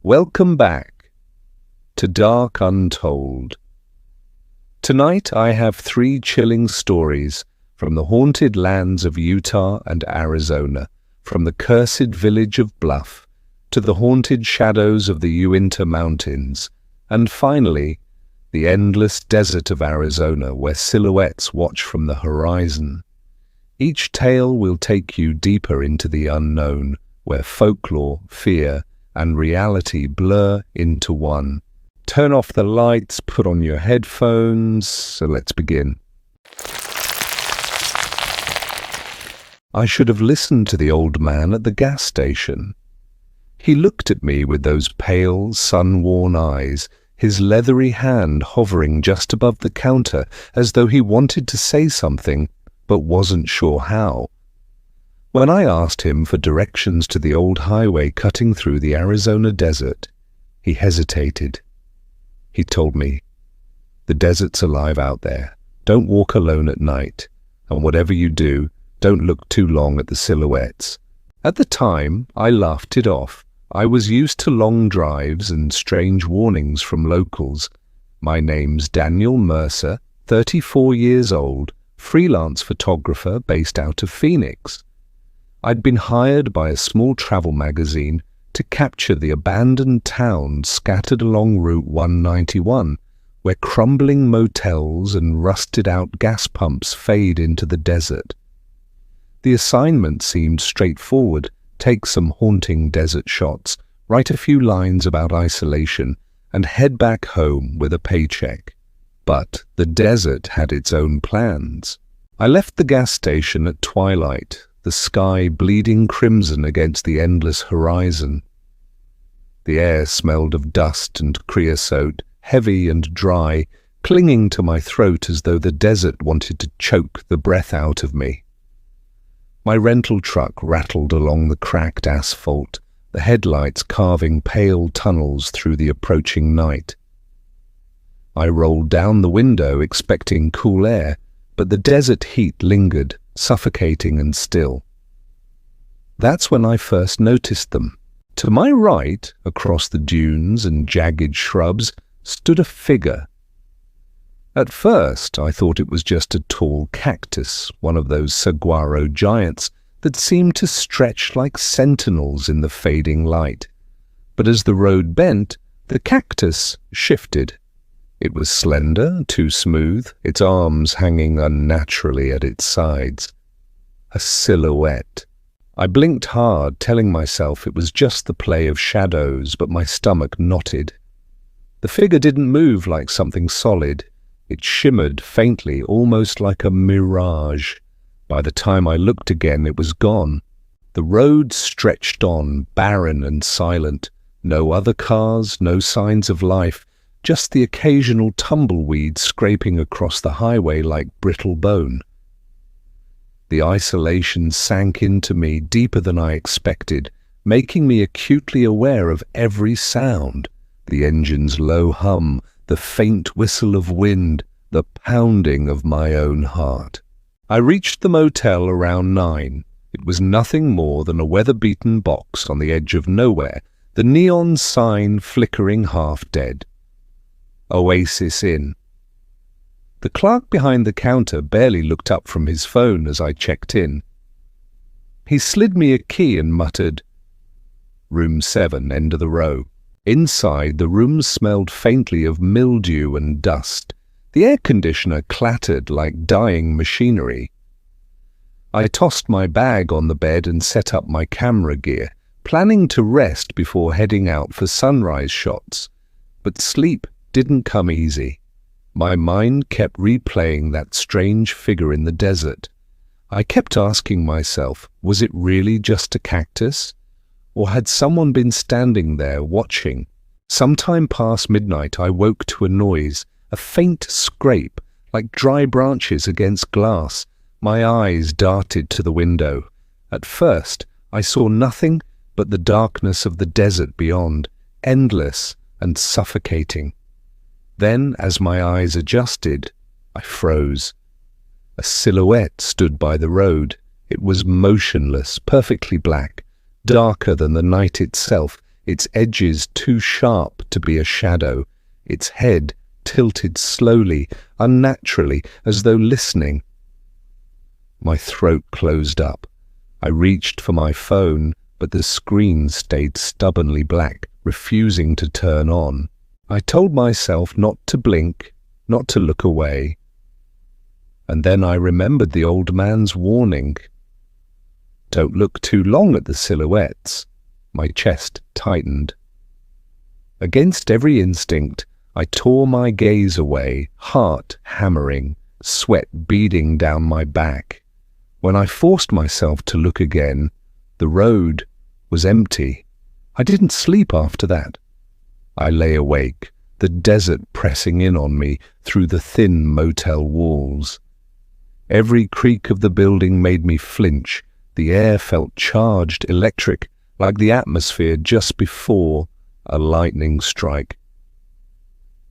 Welcome back to Dark Untold. Tonight I have 3 chilling stories from the haunted lands of Utah and Arizona, from the cursed village of Bluff to the haunted shadows of the Uinta Mountains, and finally, the endless desert of Arizona where silhouettes watch from the horizon. Each tale will take you deeper into the unknown, where folklore, fear, and reality blur into one. Turn off the lights, put on your headphones, so let's begin. I should have listened to the old man at the gas station. He looked at me with those pale, sun-worn eyes, his leathery hand hovering just above the counter as though he wanted to say something but wasn't sure how. When I asked him for directions to the old highway cutting through the Arizona desert, he hesitated. He told me, "The desert's alive out there. Don't walk alone at night, and whatever you do, don't look too long at the silhouettes." At the time, I laughed it off. I was used to long drives and strange warnings from locals. My name's Daniel Mercer, 34 years old, freelance photographer based out of Phoenix. I'd been hired by a small travel magazine to capture the abandoned towns scattered along Route 191, where crumbling motels and rusted-out gas pumps fade into the desert. The assignment seemed straightforward: take some haunting desert shots, write a few lines about isolation, and head back home with a paycheck. But the desert had its own plans. I left the gas station at twilight, the sky bleeding crimson against the endless horizon. The air smelled of dust and creosote, heavy and dry, clinging to my throat as though the desert wanted to choke the breath out of me. My rental truck rattled along the cracked asphalt, the headlights carving pale tunnels through the approaching night. I rolled down the window expecting cool air, but the desert heat lingered, suffocating and still. That's when I first noticed them. To my right, across the dunes and jagged shrubs, stood a figure. At first, I thought it was just a tall cactus, one of those saguaro giants that seemed to stretch like sentinels in the fading light. But as the road bent, the cactus shifted. It was slender, too smooth, its arms hanging unnaturally at its sides. A silhouette. I blinked hard, telling myself it was just the play of shadows, but my stomach knotted. The figure didn't move like something solid. It shimmered faintly, almost like a mirage. By the time I looked again, it was gone. The road stretched on, barren and silent. No other cars, no signs of life. Just the occasional tumbleweed scraping across the highway like brittle bone. The isolation sank into me deeper than I expected, making me acutely aware of every sound: the engine's low hum, the faint whistle of wind, the pounding of my own heart. I reached the motel around 9. It was nothing more than a weather-beaten box on the edge of nowhere, the neon sign flickering half-dead. Oasis Inn. The clerk behind the counter barely looked up from his phone as I checked in. He slid me a key and muttered, "Room 7, end of the row." Inside, the room smelled faintly of mildew and dust. The air conditioner clattered like dying machinery. I tossed my bag on the bed and set up my camera gear, planning to rest before heading out for sunrise shots. But sleep didn't come easy. My mind kept replaying that strange figure in the desert. I kept asking myself, was it really just a cactus? Or had someone been standing there watching? Sometime past midnight I woke to a noise, a faint scrape, like dry branches against glass. My eyes darted to the window. At first I saw nothing but the darkness of the desert beyond, endless and suffocating. Then, as my eyes adjusted, I froze. A silhouette stood by the road. It was motionless, perfectly black, darker than the night itself, its edges too sharp to be a shadow, its head tilted slowly, unnaturally, as though listening. My throat closed up. I reached for my phone, but the screen stayed stubbornly black, refusing to turn on. I told myself not to blink, not to look away. And then I remembered the old man's warning. Don't look too long at the silhouettes. My chest tightened. Against every instinct, I tore my gaze away, heart hammering, sweat beading down my back. When I forced myself to look again, the road was empty. I didn't sleep after that. I lay awake, the desert pressing in on me through the thin motel walls. Every creak of the building made me flinch. The air felt charged, electric, like the atmosphere just before a lightning strike.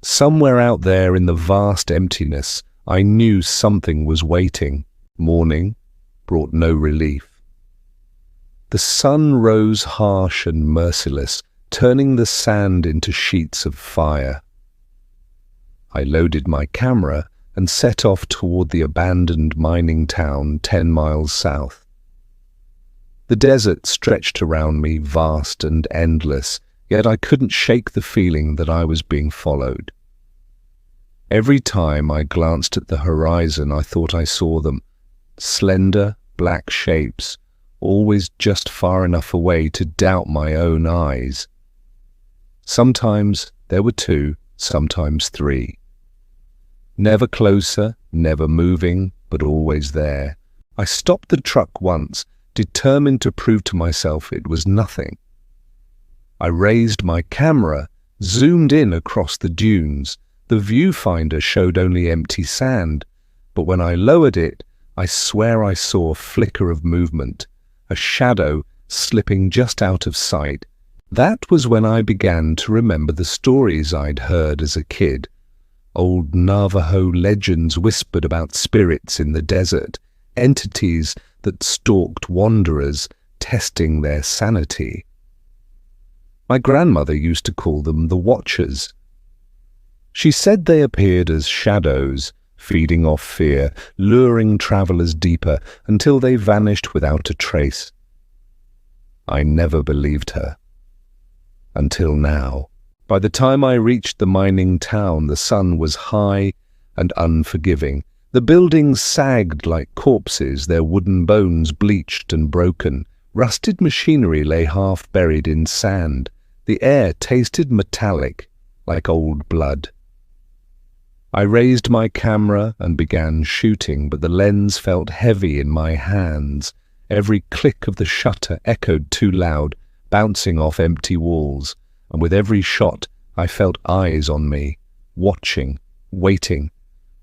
Somewhere out there in the vast emptiness, I knew something was waiting. Morning brought no relief. The sun rose harsh and merciless, turning the sand into sheets of fire. I loaded my camera and set off toward the abandoned mining town 10 miles south. The desert stretched around me, vast and endless, yet I couldn't shake the feeling that I was being followed. Every time I glanced at the horizon, I thought I saw them, slender, black shapes, always just far enough away to doubt my own eyes. Sometimes there were 2, sometimes 3. Never closer, never moving, but always there. I stopped the truck once, determined to prove to myself it was nothing. I raised my camera, zoomed in across the dunes. The viewfinder showed only empty sand, but when I lowered it, I swear I saw a flicker of movement, a shadow slipping just out of sight. That was when I began to remember the stories I'd heard as a kid. Old Navajo legends whispered about spirits in the desert, entities that stalked wanderers, testing their sanity. My grandmother used to call them the Watchers. She said they appeared as shadows, feeding off fear, luring travelers deeper until they vanished without a trace. I never believed her. Until now. By the time I reached the mining town, the sun was high and unforgiving. The buildings sagged like corpses, their wooden bones bleached and broken. Rusted machinery lay half buried in sand. The air tasted metallic, like old blood. I raised my camera and began shooting, but the lens felt heavy in my hands. Every click of the shutter echoed too loud, bouncing off empty walls, and with every shot I felt eyes on me, watching, waiting.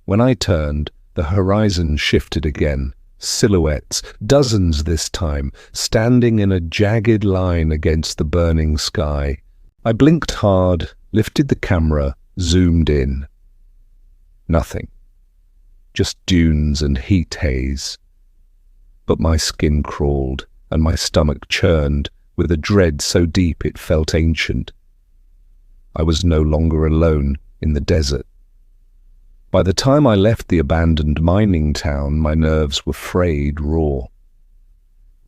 When I turned, the horizon shifted again. Silhouettes, dozens this time, standing in a jagged line against the burning sky. I blinked hard, lifted the camera, zoomed in. Nothing. Just dunes and heat haze. But my skin crawled, and my stomach churned, with a dread so deep it felt ancient. I was no longer alone in the desert. By the time I left the abandoned mining town, my nerves were frayed raw.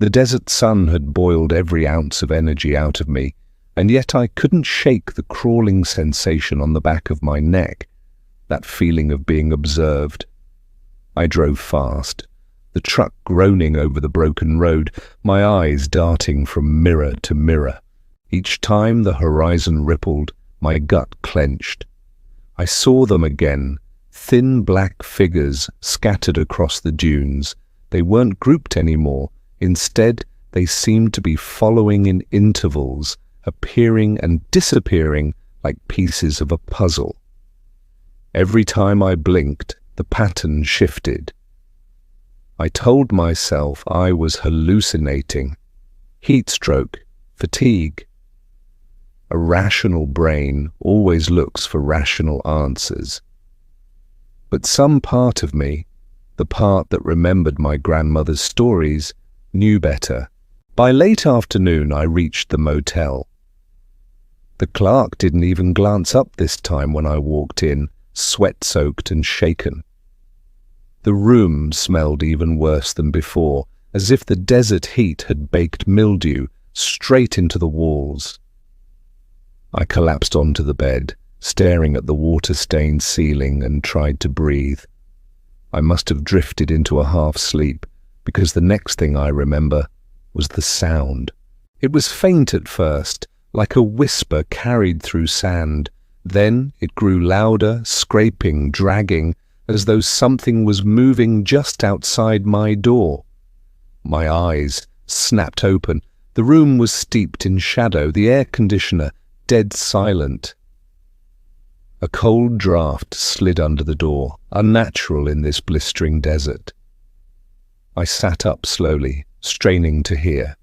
The desert sun had boiled every ounce of energy out of me, and yet I couldn't shake the crawling sensation on the back of my neck, that feeling of being observed. I drove fast, the truck groaning over the broken road, my eyes darting from mirror to mirror. Each time the horizon rippled, my gut clenched. I saw them again, thin black figures scattered across the dunes. They weren't grouped anymore. Instead, they seemed to be following in intervals, appearing and disappearing like pieces of a puzzle. Every time I blinked, the pattern shifted. I told myself I was hallucinating. Heat stroke, fatigue. A rational brain always looks for rational answers. But some part of me, the part that remembered my grandmother's stories, knew better. By late afternoon, I reached the motel. The clerk didn't even glance up this time when I walked in, sweat-soaked and shaken. The room smelled even worse than before, as if the desert heat had baked mildew straight into the walls. I collapsed onto the bed, staring at the water-stained ceiling, and tried to breathe. I must have drifted into a half-sleep, because the next thing I remember was the sound. It was faint at first, like a whisper carried through sand. Then it grew louder, scraping, dragging, as though something was moving just outside my door. My eyes snapped open. The room was steeped in shadow, the air conditioner dead silent. A cold draft slid under the door, unnatural in this blistering desert. I sat up slowly, straining to hear.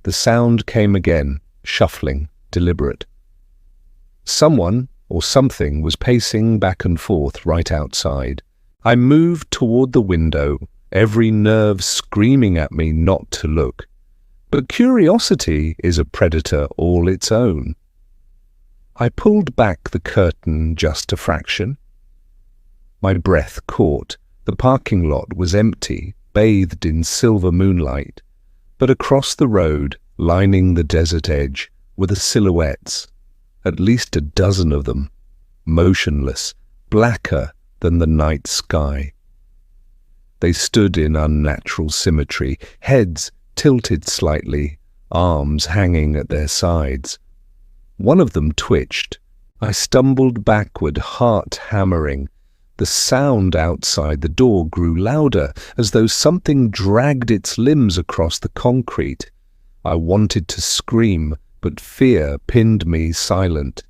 The sound came again, shuffling, deliberate. Someone or something was pacing back and forth right outside. I moved toward the window, every nerve screaming at me not to look. But curiosity is a predator all its own. I pulled back the curtain just a fraction. My breath caught. The parking lot was empty, bathed in silver moonlight. But across the road, lining the desert edge, were the silhouettes, at least a dozen of them, motionless, blacker than the night sky. They stood in unnatural symmetry, heads tilted slightly, arms hanging at their sides. One of them twitched. I stumbled backward, heart hammering. The sound outside the door grew louder, as though something dragged its limbs across the concrete. I wanted to scream, but fear pinned me silent.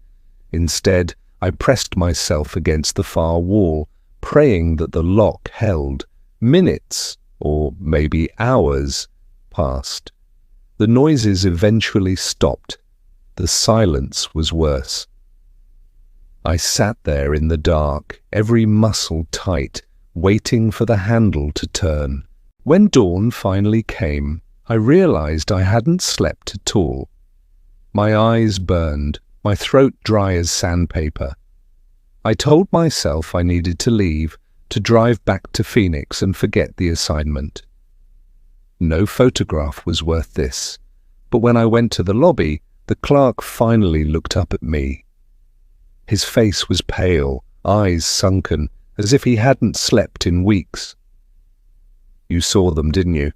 Instead, I pressed myself against the far wall, praying that the lock held. Minutes, or maybe hours, passed. The noises eventually stopped. The silence was worse. I sat there in the dark, every muscle tight, waiting for the handle to turn. When dawn finally came, I realized I hadn't slept at all. My eyes burned, my throat dry as sandpaper. I told myself I needed to leave, to drive back to Phoenix and forget the assignment. No photograph was worth this, but when I went to the lobby, the clerk finally looked up at me. His face was pale, eyes sunken, as if he hadn't slept in weeks. "You saw them, didn't you?"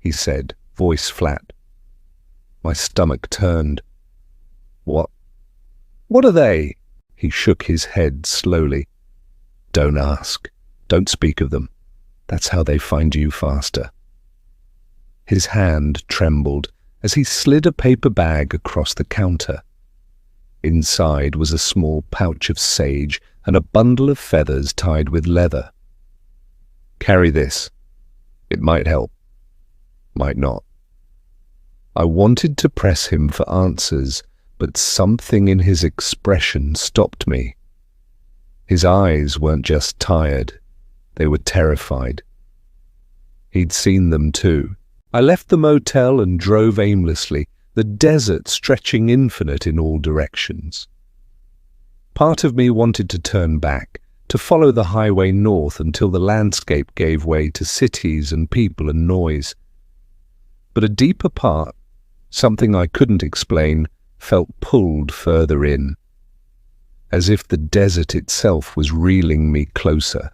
he said, voice flat. My stomach turned. What are they?" He shook his head slowly. "Don't ask. Don't speak of them. That's how they find you faster." His hand trembled as he slid a paper bag across the counter. Inside was a small pouch of sage and a bundle of feathers tied with leather. "Carry this. It might help. Might not." I wanted to press him for answers, but something in his expression stopped me. His eyes weren't just tired, they were terrified. He'd seen them too. I left the motel and drove aimlessly, the desert stretching infinite in all directions. Part of me wanted to turn back, to follow the highway north until the landscape gave way to cities and people and noise. But a deeper part, something I couldn't explain, felt pulled further in, as if the desert itself was reeling me closer.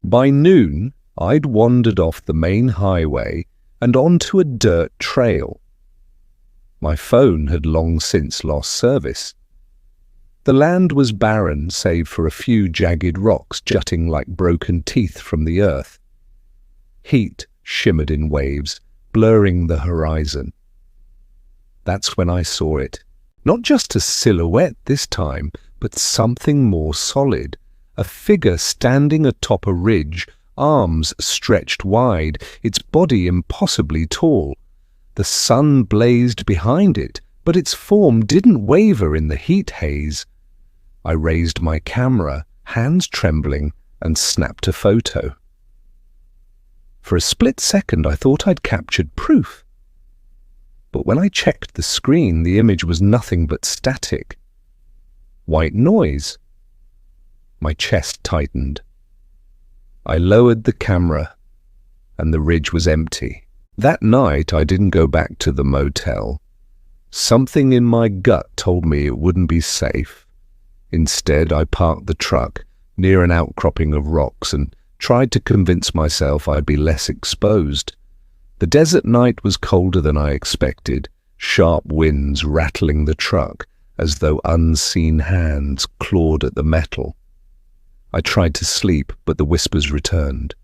By noon, I'd wandered off the main highway and onto a dirt trail. My phone had long since lost service. The land was barren save for a few jagged rocks jutting like broken teeth from the earth. Heat shimmered in waves, blurring the horizon. That's when I saw it. Not just a silhouette this time, but something more solid. A figure standing atop a ridge, arms stretched wide, its body impossibly tall. The sun blazed behind it, but its form didn't waver in the heat haze. I raised my camera, hands trembling, and snapped a photo. For a split second I thought I'd captured proof. But when I checked the screen, the image was nothing but static. White noise. My chest tightened. I lowered the camera, and the ridge was empty. That night, I didn't go back to the motel. Something in my gut told me it wouldn't be safe. Instead, I parked the truck near an outcropping of rocks and tried to convince myself I'd be less exposed. The desert night was colder than I expected, sharp winds rattling the truck as though unseen hands clawed at the metal. I tried to sleep, but the whispers returned,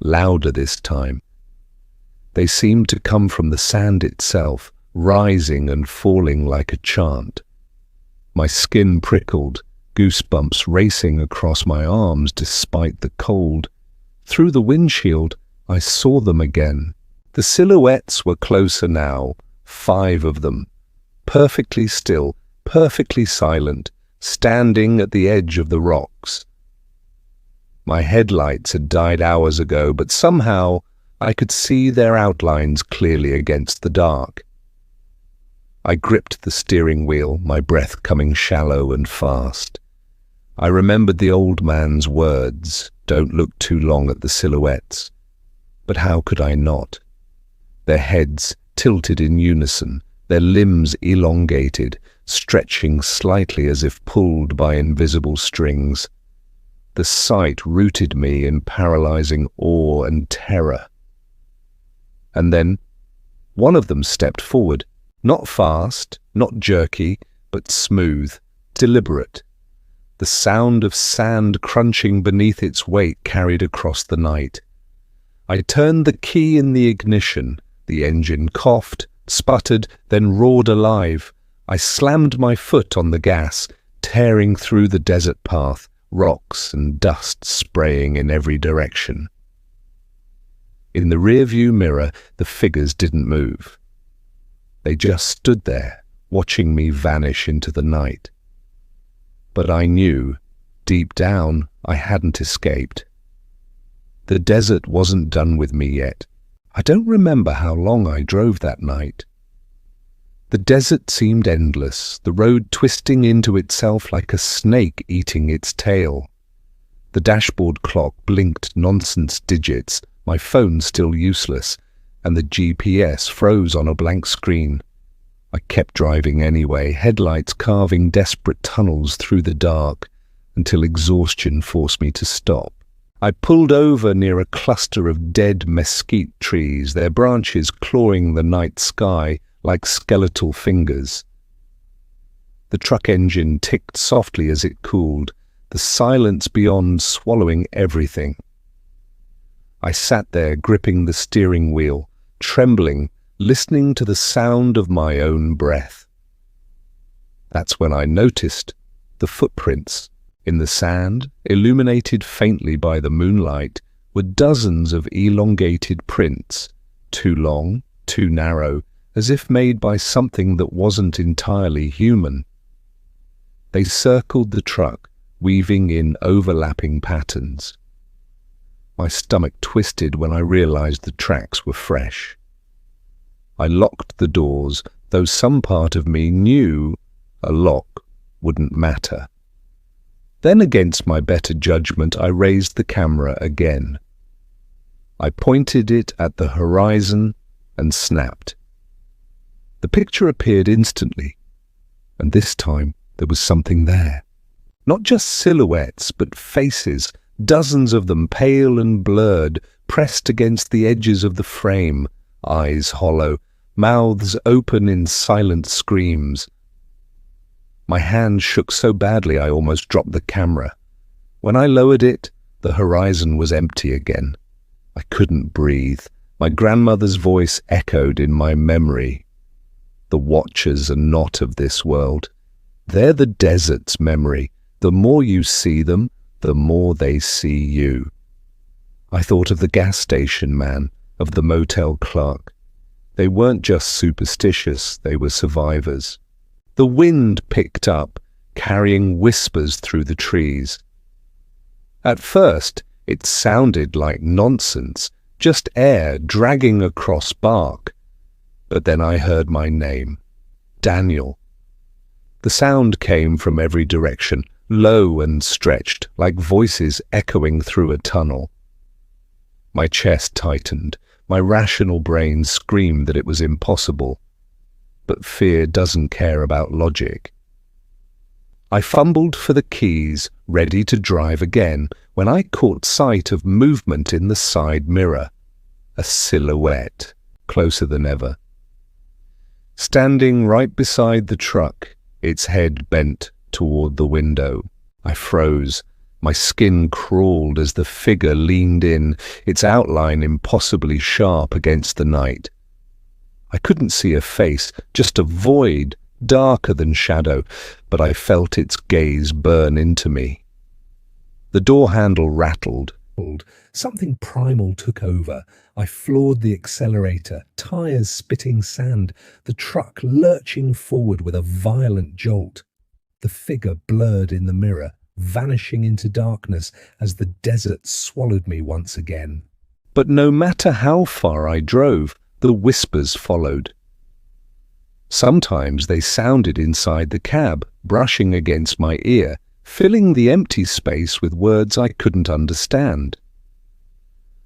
louder this time. They seemed to come from the sand itself, rising and falling like a chant. My skin prickled, goosebumps racing across my arms despite the cold. Through the windshield, I saw them again. The silhouettes were closer now, 5 of them, perfectly still, perfectly silent, standing at the edge of the rocks. My headlights had died hours ago, but somehow I could see their outlines clearly against the dark. I gripped the steering wheel, my breath coming shallow and fast. I remembered the old man's words, "Don't look too long at the silhouettes." But how could I not? Their heads tilted in unison, their limbs elongated, stretching slightly as if pulled by invisible strings. The sight rooted me in paralyzing awe and terror. And then one of them stepped forward, not fast, not jerky, but smooth, deliberate. The sound of sand crunching beneath its weight carried across the night. I turned the key in the ignition. The engine coughed, sputtered, then roared alive. I slammed my foot on the gas, tearing through the desert path, rocks and dust spraying in every direction. In the rearview mirror, the figures didn't move. They just stood there, watching me vanish into the night. But I knew, deep down, I hadn't escaped. The desert wasn't done with me yet. I don't remember how long I drove that night. The desert seemed endless, the road twisting into itself like a snake eating its tail. The dashboard clock blinked nonsense digits, my phone still useless, and the GPS froze on a blank screen. I kept driving anyway, headlights carving desperate tunnels through the dark, until exhaustion forced me to stop. I pulled over near a cluster of dead mesquite trees, their branches clawing the night sky like skeletal fingers. The truck engine ticked softly as it cooled, the silence beyond swallowing everything. I sat there gripping the steering wheel, trembling, listening to the sound of my own breath. That's when I noticed the footprints. In the sand, illuminated faintly by the moonlight, were dozens of elongated prints, too long, too narrow, as if made by something that wasn't entirely human. They circled the truck, weaving in overlapping patterns. My stomach twisted when I realized the tracks were fresh. I locked the doors, though some part of me knew a lock wouldn't matter. Then, against my better judgment, I raised the camera again. I pointed it at the horizon and snapped. The picture appeared instantly, and this time there was something there. Not just silhouettes, but faces, dozens of them pale and blurred, pressed against the edges of the frame, eyes hollow, mouths open in silent screams. My hand shook so badly I almost dropped the camera. When I lowered it, the horizon was empty again. I couldn't breathe. My grandmother's voice echoed in my memory. The watchers are not of this world. They're the desert's memory. The more you see them, the more they see you. I thought of the gas station man, of the motel clerk. They weren't just superstitious, they were survivors. The wind picked up, carrying whispers through the trees. At first, it sounded like nonsense, just air dragging across bark. But then I heard my name. Daniel. The sound came from every direction, low and stretched, like voices echoing through a tunnel. My chest tightened. My rational brain screamed that it was impossible. But fear doesn't care about logic. I fumbled for the keys, ready to drive again, when I caught sight of movement in the side mirror. A silhouette, closer than ever. Standing right beside the truck, its head bent toward the window. I froze. My skin crawled as the figure leaned in, its outline impossibly sharp against the night. I couldn't see a face, just a void, darker than shadow, but I felt its gaze burn into me. The door handle rattled. Something primal took over. I floored the accelerator, tires spitting sand, the truck lurching forward with a violent jolt. The figure blurred in the mirror, vanishing into darkness as the desert swallowed me once again. But no matter how far I drove, the whispers followed. Sometimes they sounded inside the cab, brushing against my ear, filling the empty space with words I couldn't understand.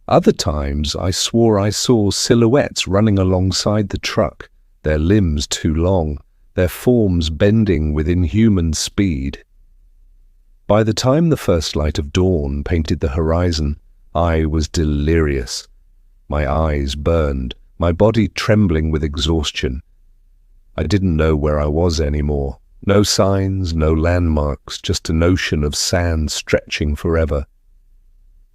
Other times I swore I saw silhouettes running alongside the truck, their limbs too long, their forms bending with inhuman speed. By the time the first light of dawn painted the horizon, I was delirious. My eyes burned, my body trembling with exhaustion. I didn't know where I was anymore. No signs, no landmarks, just an ocean of sand stretching forever.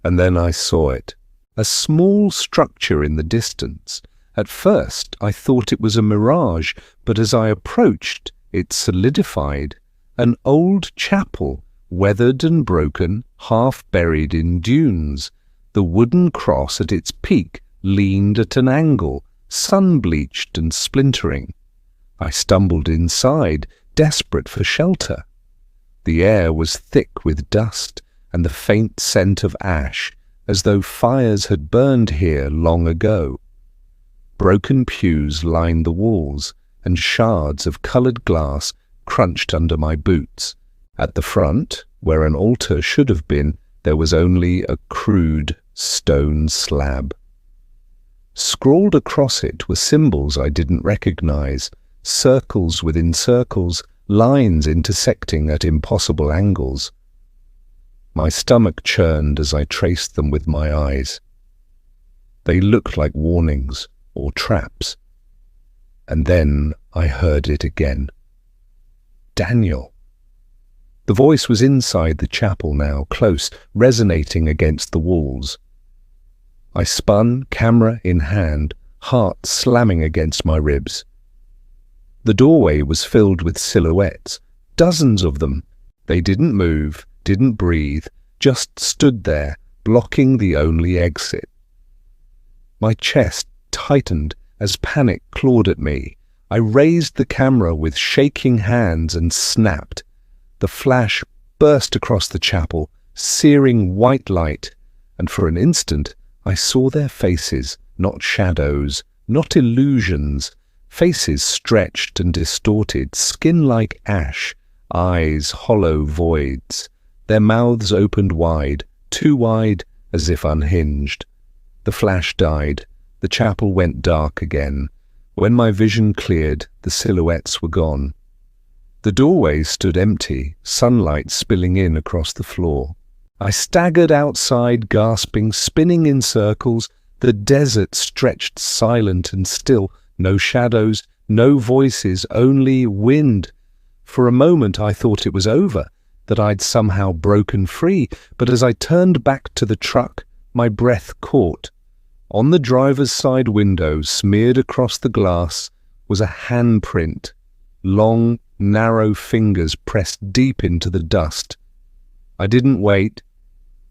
And then I saw it. A small structure in the distance. At first I thought it was a mirage, but as I approached, it solidified. An old chapel, weathered and broken, half buried in dunes. The wooden cross at its peak leaned at an angle, sun-bleached and splintering. I stumbled inside, desperate for shelter. The air was thick with dust and the faint scent of ash, as though fires had burned here long ago. Broken pews lined the walls, and shards of coloured glass crunched under my boots. At the front, where an altar should have been, there was only a crude stone slab. Scrawled across it were symbols I didn't recognize, circles within circles, lines intersecting at impossible angles. My stomach churned as I traced them with my eyes. They looked like warnings or traps. And then I heard it again. Daniel. The voice was inside the chapel now, close, resonating against the walls. I spun, camera in hand, heart slamming against my ribs. The doorway was filled with silhouettes, dozens of them. They didn't move, didn't breathe, just stood there, blocking the only exit. My chest tightened as panic clawed at me. I raised the camera with shaking hands and snapped. The flash burst across the chapel, searing white light, and for an instant I saw their faces, not shadows, not illusions, faces stretched and distorted, skin like ash, eyes hollow voids, their mouths opened wide, too wide, as if unhinged. The flash died. The chapel went dark again. When my vision cleared, the silhouettes were gone. The doorway stood empty, sunlight spilling in across the floor. I staggered outside, gasping, spinning in circles. The desert stretched silent and still, no shadows, no voices, only wind. For a moment I thought it was over, that I'd somehow broken free, but as I turned back to the truck, my breath caught. On the driver's side window, smeared across the glass, was a handprint, long, narrow fingers pressed deep into the dust. I didn't wait.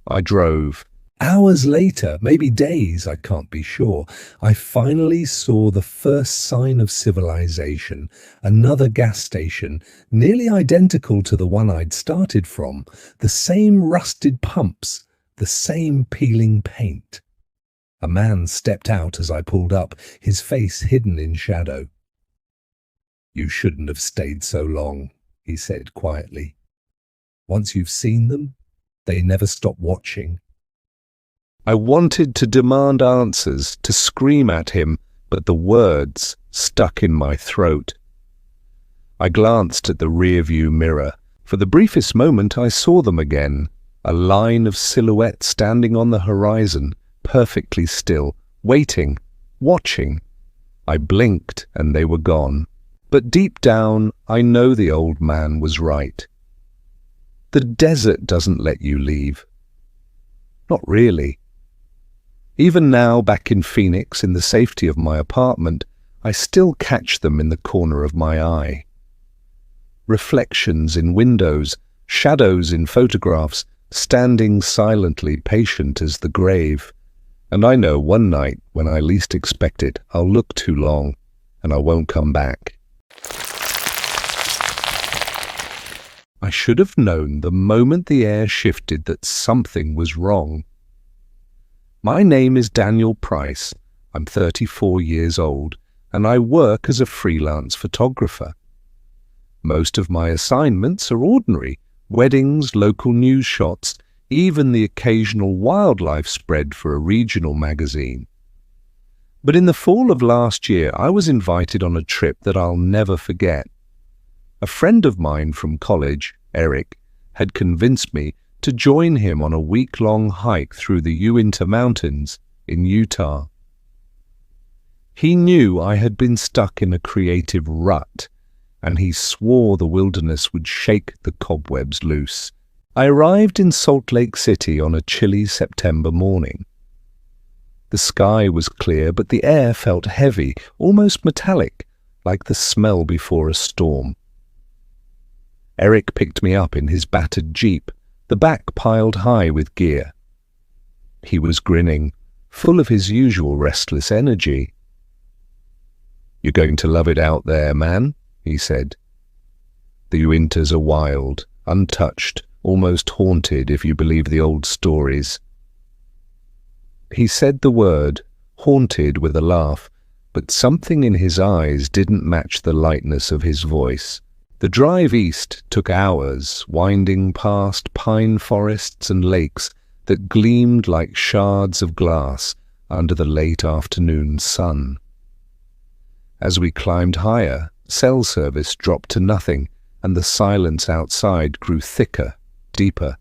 I drove. Hours later, maybe days, I can't be sure, I finally saw the first sign of civilization, another gas station, nearly identical to the one I'd started from, the same rusted pumps, the same peeling paint. A man stepped out as I pulled up, his face hidden in shadow. "You shouldn't have stayed so long," he said quietly. "Once you've seen them, they never stop watching." I wanted to demand answers, to scream at him, but the words stuck in my throat. I glanced at the rearview mirror. For the briefest moment I saw them again, a line of silhouette standing on the horizon, perfectly still, waiting, watching. I blinked and they were gone. But deep down, I know the old man was right. The desert doesn't let you leave. Not really. Even now, back in Phoenix, in the safety of my apartment, I still catch them in the corner of my eye. Reflections in windows, shadows in photographs, standing silently patient as the grave. And I know one night, when I least expect it, I'll look too long, and I won't come back. I should have known the moment the air shifted that something was wrong. My name is Daniel Price. I'm 34 years old, and I work as a freelance photographer. Most of my assignments are ordinary: weddings, local news shots, even the occasional wildlife spread for a regional magazine. But in the fall of last year, I was invited on a trip that I'll never forget. A friend of mine from college, Eric, had convinced me to join him on a week-long hike through the Uinta Mountains in Utah. He knew I had been stuck in a creative rut, and he swore the wilderness would shake the cobwebs loose. I arrived in Salt Lake City on a chilly September morning. The sky was clear, but the air felt heavy, almost metallic, like the smell before a storm. Eric picked me up in his battered Jeep, the back piled high with gear. He was grinning, full of his usual restless energy. "You're going to love it out there, man," he said. "The Uintas are wild, untouched, almost haunted if you believe the old stories." He said the word, haunted, with a laugh, but something in his eyes didn't match the lightness of his voice. The drive east took hours, winding past pine forests and lakes that gleamed like shards of glass under the late afternoon sun. As we climbed higher, cell service dropped to nothing, and the silence outside grew thicker, deeper.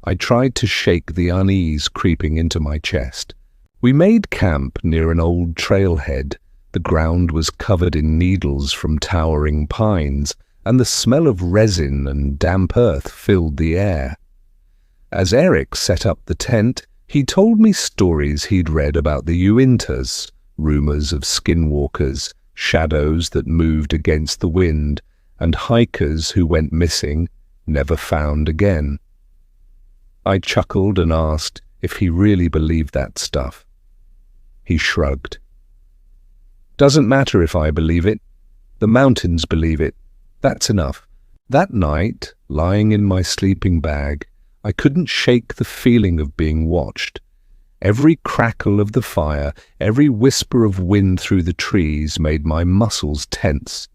I tried to shake the unease creeping into my chest. We made camp near an old trailhead. The ground was covered in needles from towering pines, and the smell of resin and damp earth filled the air. As Eric set up the tent, he told me stories he'd read about the Uintas, rumors of skinwalkers, shadows that moved against the wind, and hikers who went missing, never found again. I chuckled and asked if he really believed that stuff. He shrugged. "Doesn't matter if I believe it. The mountains believe it. That's enough." That night, lying in my sleeping bag, I couldn't shake the feeling of being watched. Every crackle of the fire, every whisper of wind through the trees made my muscles tense.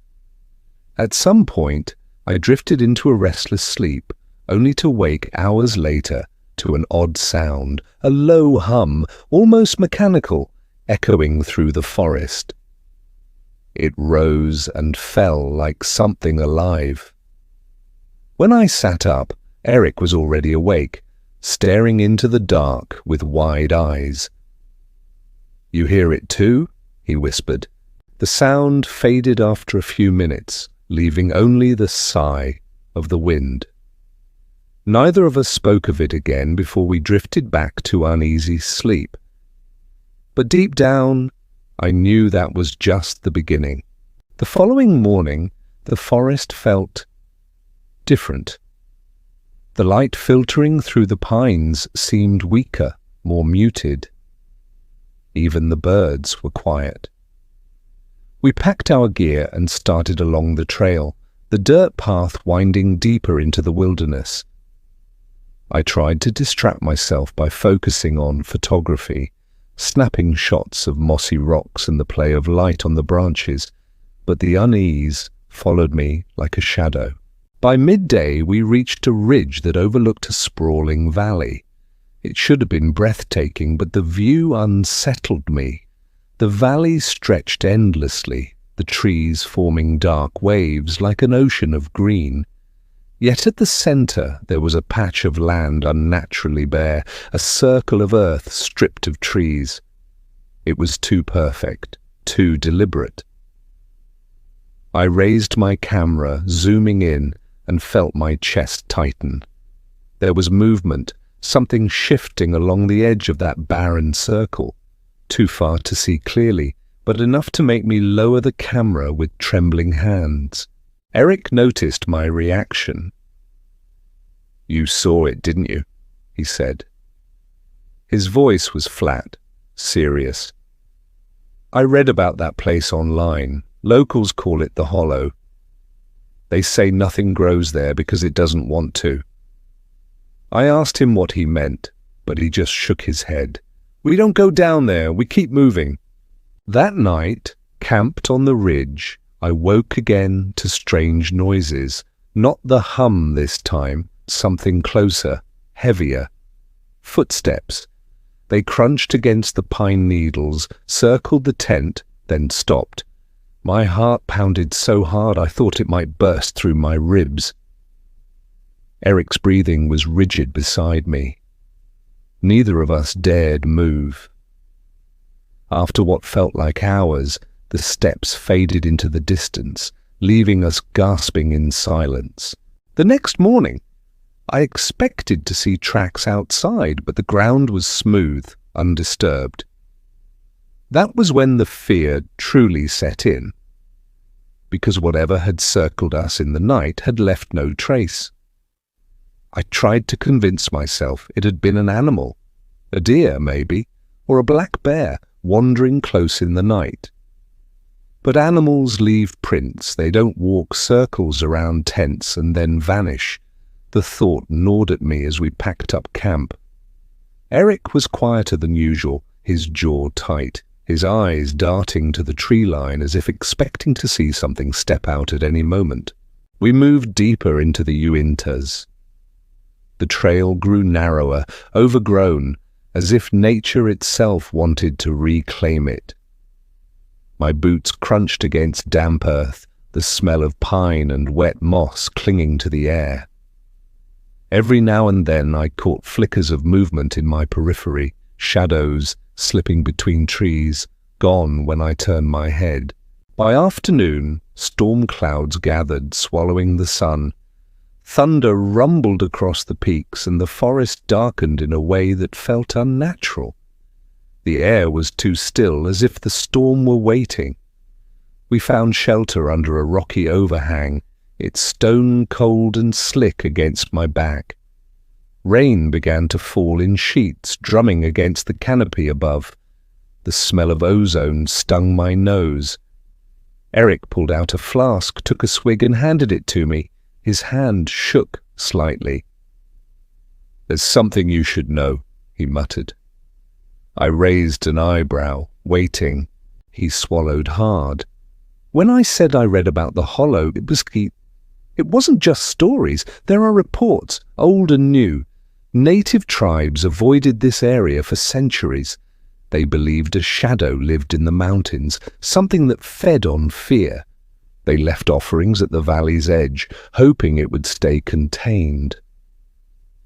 At some point, I drifted into a restless sleep, only to wake hours later to an odd sound, a low hum, almost mechanical, echoing through the forest. It rose and fell like something alive. When I sat up, Eric was already awake, staring into the dark with wide eyes. "You hear it too?" he whispered. The sound faded after a few minutes, leaving only the sigh of the wind. Neither of us spoke of it again before we drifted back to uneasy sleep. But deep down, I knew that was just the beginning. The following morning, the forest felt different. The light filtering through the pines seemed weaker, more muted. Even the birds were quiet. We packed our gear and started along the trail, the dirt path winding deeper into the wilderness. I tried to distract myself by focusing on photography, snapping shots of mossy rocks and the play of light on the branches, but the unease followed me like a shadow. By midday, we reached a ridge that overlooked a sprawling valley. It should have been breathtaking, but the view unsettled me. The valley stretched endlessly, the trees forming dark waves like an ocean of green. Yet at the center there was a patch of land unnaturally bare, a circle of earth stripped of trees. It was too perfect, too deliberate. I raised my camera, zooming in, and felt my chest tighten. There was movement, something shifting along the edge of that barren circle, too far to see clearly, but enough to make me lower the camera with trembling hands. Eric noticed my reaction. "You saw it, didn't you?" he said. His voice was flat, serious. "I read about that place online. Locals call it the Hollow. They say nothing grows there because it doesn't want to." I asked him what he meant, but he just shook his head. "We don't go down there, we keep moving." That night, camped on the ridge, I woke again to strange noises. Not the hum this time, something closer, heavier. Footsteps. They crunched against the pine needles, circled the tent, then stopped. My heart pounded so hard I thought it might burst through my ribs. Eric's breathing was rigid beside me. Neither of us dared move. After what felt like hours, the steps faded into the distance, leaving us gasping in silence. The next morning, I expected to see tracks outside, but the ground was smooth, undisturbed. That was when the fear truly set in, because whatever had circled us in the night had left no trace. I tried to convince myself it had been an animal, a deer maybe, or a black bear wandering close in the night. But animals leave prints, they don't walk circles around tents and then vanish. The thought gnawed at me as we packed up camp. Eric was quieter than usual, his jaw tight, his eyes darting to the tree line as if expecting to see something step out at any moment. We moved deeper into the Uintas. The trail grew narrower, overgrown, as if nature itself wanted to reclaim it. My boots crunched against damp earth, the smell of pine and wet moss clinging to the air. Every now and then I caught flickers of movement in my periphery, shadows slipping between trees, gone when I turned my head. By afternoon, storm clouds gathered, swallowing the sun. Thunder rumbled across the peaks, and the forest darkened in a way that felt unnatural. The air was too still, as if the storm were waiting. We found shelter under a rocky overhang, its stone cold and slick against my back. Rain began to fall in sheets, drumming against the canopy above. The smell of ozone stung my nose. Eric pulled out a flask, took a swig and handed it to me. His hand shook slightly. "There's something you should know," he muttered. I raised an eyebrow, waiting. He swallowed hard. "When I said I read about the Hollow, it wasn't just stories. There are reports, old and new. Native tribes avoided this area for centuries. They believed a shadow lived in the mountains, something that fed on fear. They left offerings at the valley's edge, hoping it would stay contained.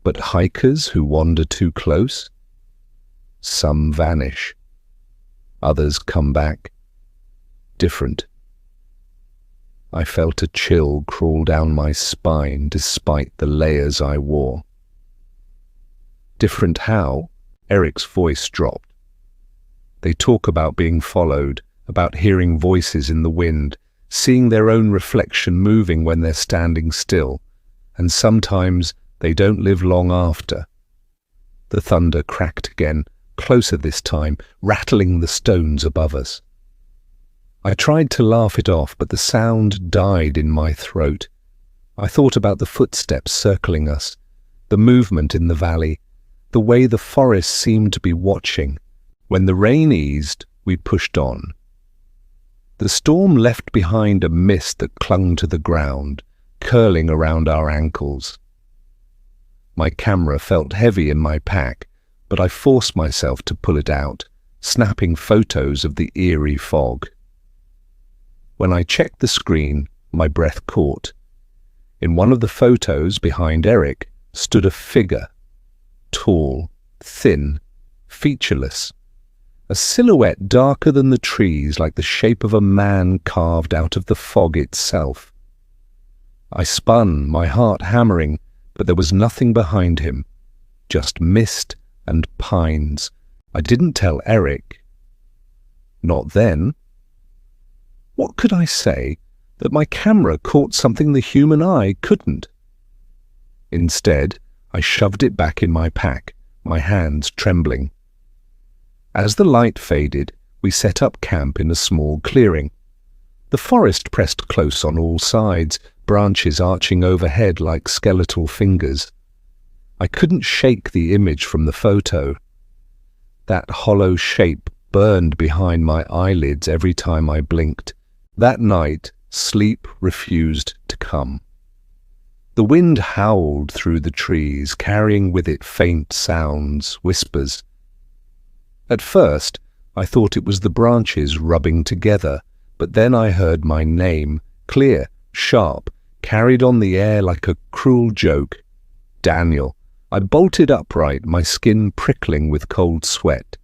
But hikers who wander too close? Some vanish. Others come back. Different. I felt a chill crawl down my spine despite the layers I wore. Different how? Eric's voice dropped. They talk about being followed, about hearing voices in the wind, seeing their own reflection moving when they're standing still, and sometimes they don't live long after. The thunder cracked again, closer this time, rattling the stones above us. I tried to laugh it off, but the sound died in my throat. I thought about the footsteps circling us, the movement in the valley, the way the forest seemed to be watching. When the rain eased, we pushed on. The storm left behind a mist that clung to the ground, curling around our ankles. My camera felt heavy in my pack, but I forced myself to pull it out, snapping photos of the eerie fog. When I checked the screen, my breath caught. In one of the photos behind Eric stood a figure, tall, thin, featureless, a silhouette darker than the trees, like the shape of a man carved out of the fog itself. I spun, my heart hammering, but there was nothing behind him, just mist and pines. I didn't tell Eric. Not then. What could I say that my camera caught something the human eye couldn't? Instead, I shoved it back in my pack, my hands trembling. As the light faded, we set up camp in a small clearing. The forest pressed close on all sides, branches arching overhead like skeletal fingers. I couldn't shake the image from the photo. That hollow shape burned behind my eyelids every time I blinked. That night, sleep refused to come. The wind howled through the trees, carrying with it faint sounds, whispers. At first, I thought it was the branches rubbing together, but then I heard my name, clear, sharp, carried on the air like a cruel joke. Daniel. I bolted upright, my skin prickling with cold sweat.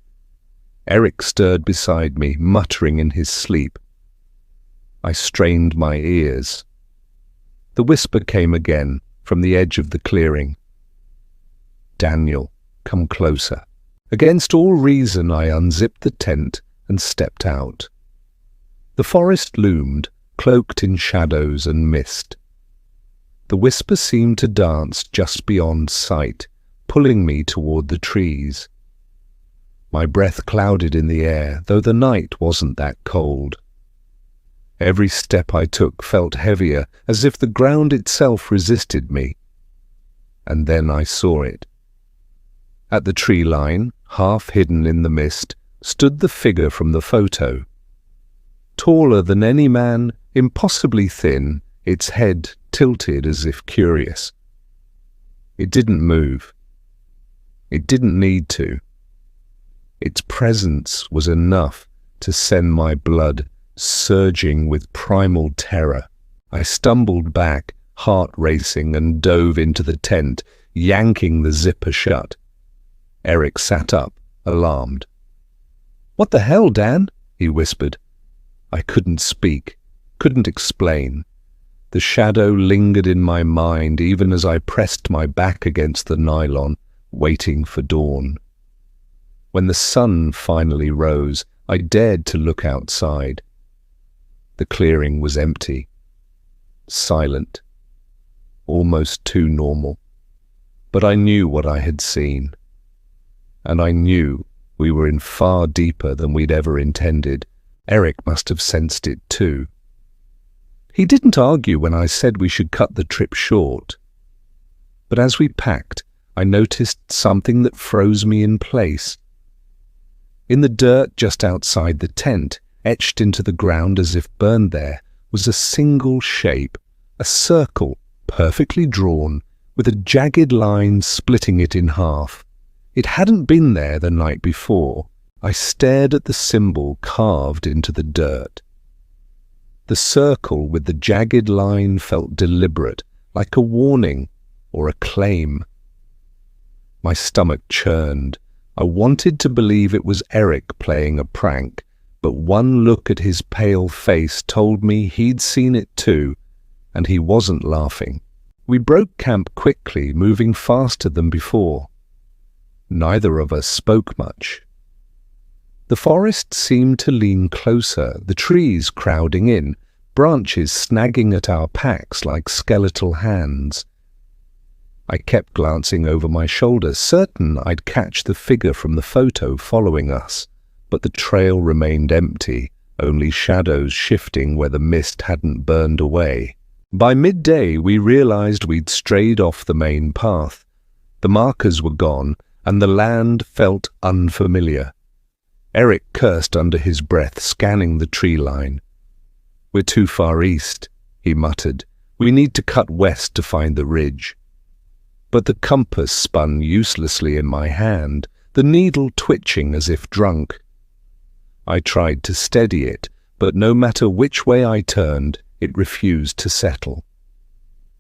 Eric stirred beside me, muttering in his sleep. I strained my ears. The whisper came again, from the edge of the clearing. Daniel, come closer. Against all reason, I unzipped the tent and stepped out. The forest loomed, cloaked in shadows and mist. The whisper seemed to dance just beyond sight, pulling me toward the trees. My breath clouded in the air, though the night wasn't that cold. Every step I took felt heavier, as if the ground itself resisted me. And then I saw it. At the tree line, half hidden in the mist, stood the figure from the photo. Taller than any man, impossibly thin, its head tilted as if curious. It didn't move. It didn't need to. Its presence was enough to send my blood surging with primal terror. I stumbled back, heart racing, and dove into the tent, yanking the zipper shut. Eric sat up, alarmed. "What the hell, Dan?" he whispered. I couldn't speak, couldn't explain. The shadow lingered in my mind even as I pressed my back against the nylon, waiting for dawn. When the sun finally rose, I dared to look outside. The clearing was empty, silent, almost too normal. But I knew what I had seen. And I knew we were in far deeper than we'd ever intended. Eric must have sensed it too. He didn't argue when I said we should cut the trip short. But as we packed, I noticed something that froze me in place. In the dirt just outside the tent, etched into the ground as if burned there, was a single shape, a circle, perfectly drawn, with a jagged line splitting it in half. It hadn't been there the night before. I stared at the symbol carved into the dirt. The circle with the jagged line felt deliberate, like a warning or a claim. My stomach churned. I wanted to believe it was Eric playing a prank, but one look at his pale face told me he'd seen it too, and he wasn't laughing. We broke camp quickly, moving faster than before. Neither of us spoke much. The forest seemed to lean closer, the trees crowding in, branches snagging at our packs like skeletal hands. I kept glancing over my shoulder, certain I'd catch the figure from the photo following us, but the trail remained empty, only shadows shifting where the mist hadn't burned away. By midday, we realized we'd strayed off the main path. The markers were gone, and the land felt unfamiliar. Eric cursed under his breath, scanning the tree line. "We're too far east," he muttered. "We need to cut west to find the ridge." But the compass spun uselessly in my hand, the needle twitching as if drunk. I tried to steady it, but no matter which way I turned, it refused to settle.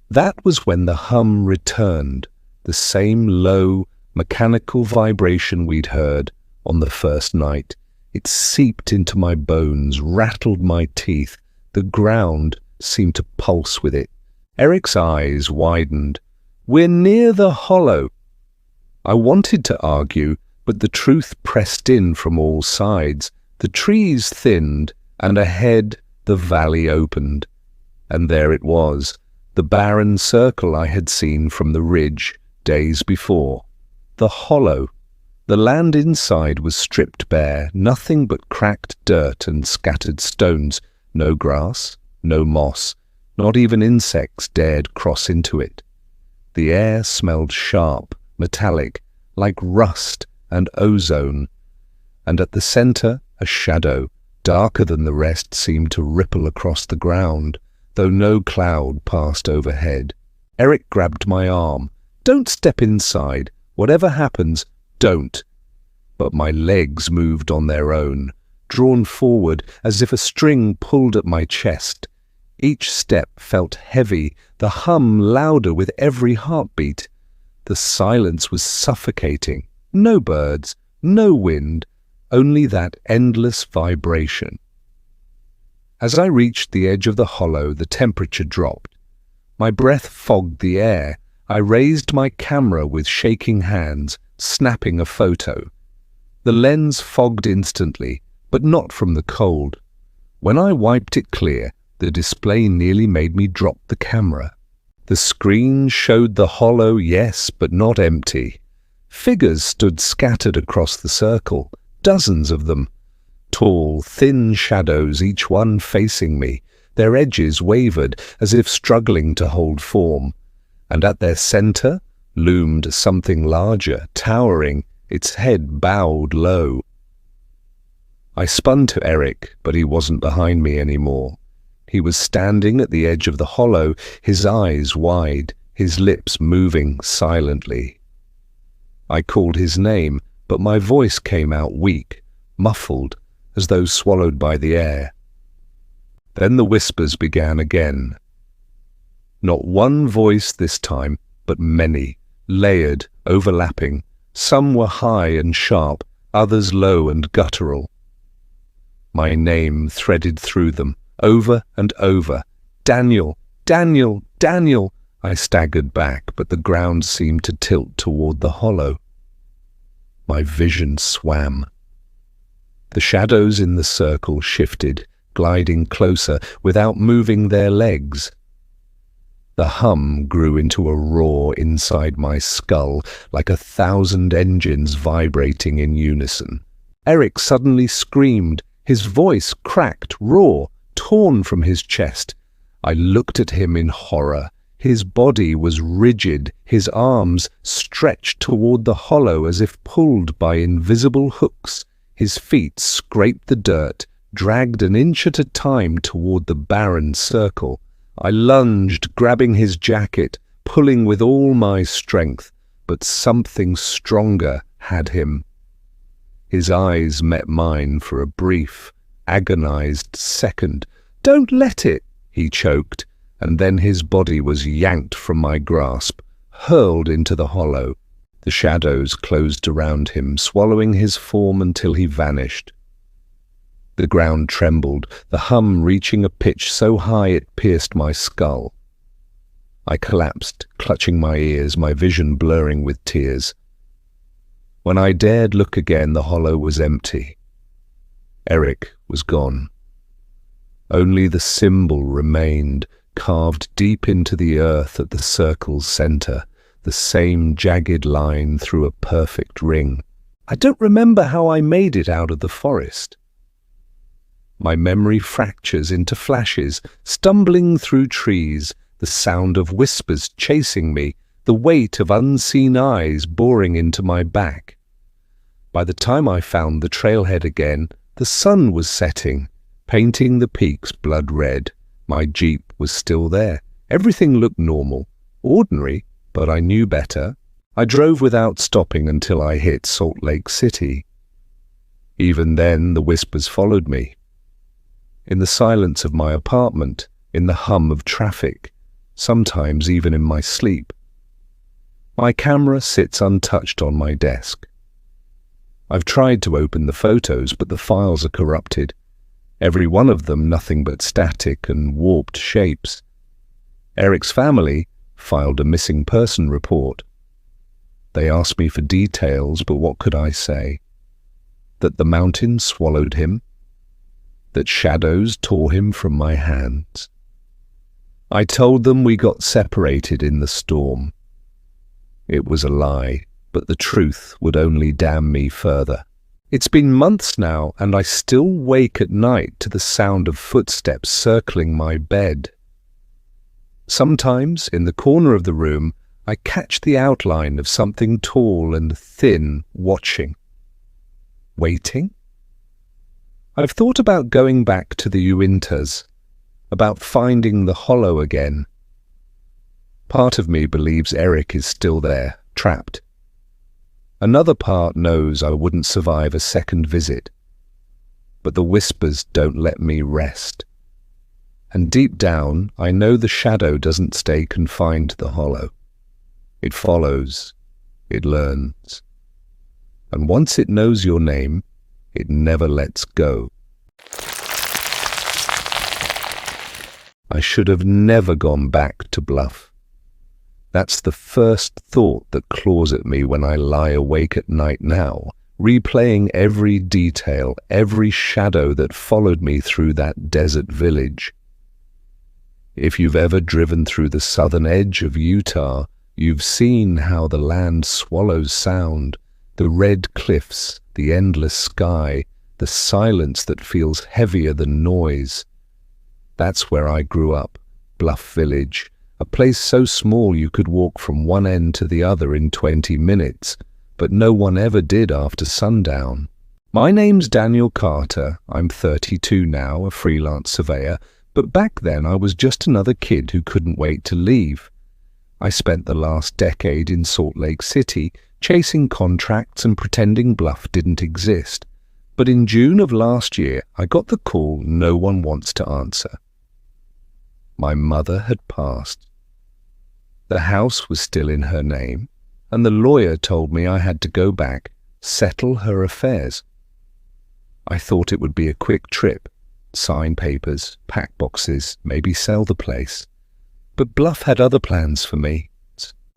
That was when the hum returned, the same low, mechanical vibration we'd heard on the first night. It seeped into my bones, rattled my teeth. The ground seemed to pulse with it. Eric's eyes widened. "We're near the hollow." I wanted to argue, but the truth pressed in from all sides. The trees thinned, and ahead the valley opened. And there it was, the barren circle I had seen from the ridge days before. The hollow. The land inside was stripped bare, nothing but cracked dirt and scattered stones. No grass, no moss, not even insects dared cross into it. The air smelled sharp, metallic, like rust and ozone. And at the center, a shadow, darker than the rest, seemed to ripple across the ground, though no cloud passed overhead. Eric grabbed my arm. "Don't step inside. Whatever happens, don't." But my legs moved on their own, drawn forward as if a string pulled at my chest. Each step felt heavy, the hum louder with every heartbeat. The silence was suffocating. No birds, no wind, only that endless vibration. As I reached the edge of the hollow, the temperature dropped. My breath fogged the air. I raised my camera with shaking hands, snapping a photo. The lens fogged instantly, but not from the cold. When I wiped it clear, the display nearly made me drop the camera. The screen showed the hollow, yes, but not empty. Figures stood scattered across the circle, dozens of them. Tall, thin shadows, each one facing me. Their edges wavered as if struggling to hold form. And at their center loomed something larger, towering, its head bowed low. I spun to Eric, but he wasn't behind me anymore. He was standing at the edge of the hollow, his eyes wide, his lips moving silently. I called his name, but my voice came out weak, muffled, as though swallowed by the air. Then the whispers began again. Not one voice this time, but many, layered, overlapping. Some were high and sharp, others low and guttural. My name threaded through them, over and over. "Daniel! Daniel! Daniel!" I staggered back, but the ground seemed to tilt toward the hollow. My vision swam. The shadows in the circle shifted, gliding closer without moving their legs. The hum grew into a roar inside my skull, like 1,000 engines vibrating in unison. Eric suddenly screamed, his voice cracked, raw, torn from his chest. I looked at him in horror. His body was rigid, his arms stretched toward the hollow as if pulled by invisible hooks. His feet scraped the dirt, dragged an inch at a time toward the barren circle. I lunged, grabbing his jacket, pulling with all my strength, but something stronger had him. His eyes met mine for a brief, agonized second. "Don't let it," he choked, and then his body was yanked from my grasp, hurled into the hollow. The shadows closed around him, swallowing his form until he vanished. The ground trembled, the hum reaching a pitch so high it pierced my skull. I collapsed, clutching my ears, my vision blurring with tears. When I dared look again, the hollow was empty. Eric was gone. Only the symbol remained, carved deep into the earth at the circle's center, the same jagged line through a perfect ring. I don't remember how I made it out of the forest. My memory fractures into flashes, stumbling through trees, the sound of whispers chasing me, the weight of unseen eyes boring into my back. By the time I found the trailhead again, the sun was setting, painting the peaks blood red. My Jeep was still there. Everything looked normal, ordinary, but I knew better. I drove without stopping until I hit Salt Lake City. Even then, the whispers followed me. In the silence of my apartment, in the hum of traffic, sometimes even in my sleep. My camera sits untouched on my desk. I've tried to open the photos, but the files are corrupted. Every one of them nothing but static and warped shapes. Eric's family filed a missing person report. They asked me for details, but what could I say? That the mountain swallowed him? That shadows tore him from my hands? I told them we got separated in the storm. It was a lie, but the truth would only damn me further. It's been months now, and I still wake at night to the sound of footsteps circling my bed. Sometimes, in the corner of the room, I catch the outline of something tall and thin watching. Waiting? I've thought about going back to the Uintas, about finding the hollow again. Part of me believes Eric is still there, trapped. Another part knows I wouldn't survive a second visit. But the whispers don't let me rest. And deep down, I know the shadow doesn't stay confined to the hollow. It follows, it learns. And once it knows your name, it never lets go. I should have never gone back to Bluff. That's the first thought that claws at me when I lie awake at night now, replaying every detail, every shadow that followed me through that desert village. If you've ever driven through the southern edge of Utah, you've seen how the land swallows sound, the red cliffs, the endless sky, the silence that feels heavier than noise. That's where I grew up, Bluff Village. A place so small you could walk from one end to the other in 20 minutes, but no one ever did after sundown. My name's Daniel Carter. I'm 32 now, a freelance surveyor, but back then I was just another kid who couldn't wait to leave. I spent the last decade in Salt Lake City, chasing contracts and pretending Bluff didn't exist. But in June of last year, I got the call no one wants to answer. My mother had passed. The house was still in her name, and the lawyer told me I had to go back, settle her affairs. I thought it would be a quick trip, sign papers, pack boxes, maybe sell the place. But Bluff had other plans for me.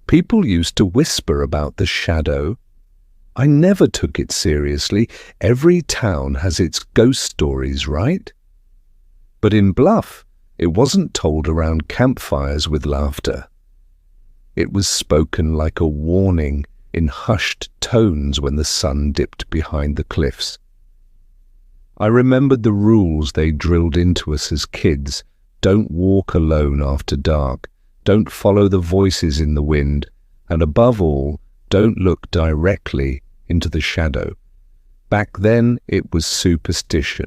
People used to whisper about the shadow. I never took it seriously. Every town has its ghost stories, right? But in Bluff, it wasn't told around campfires with laughter. It was spoken like a warning in hushed tones when the sun dipped behind the cliffs. I remembered the rules they drilled into us as kids. Don't walk alone after dark. Don't follow the voices in the wind. And above all, don't look directly into the shadow. Back then, it was superstition.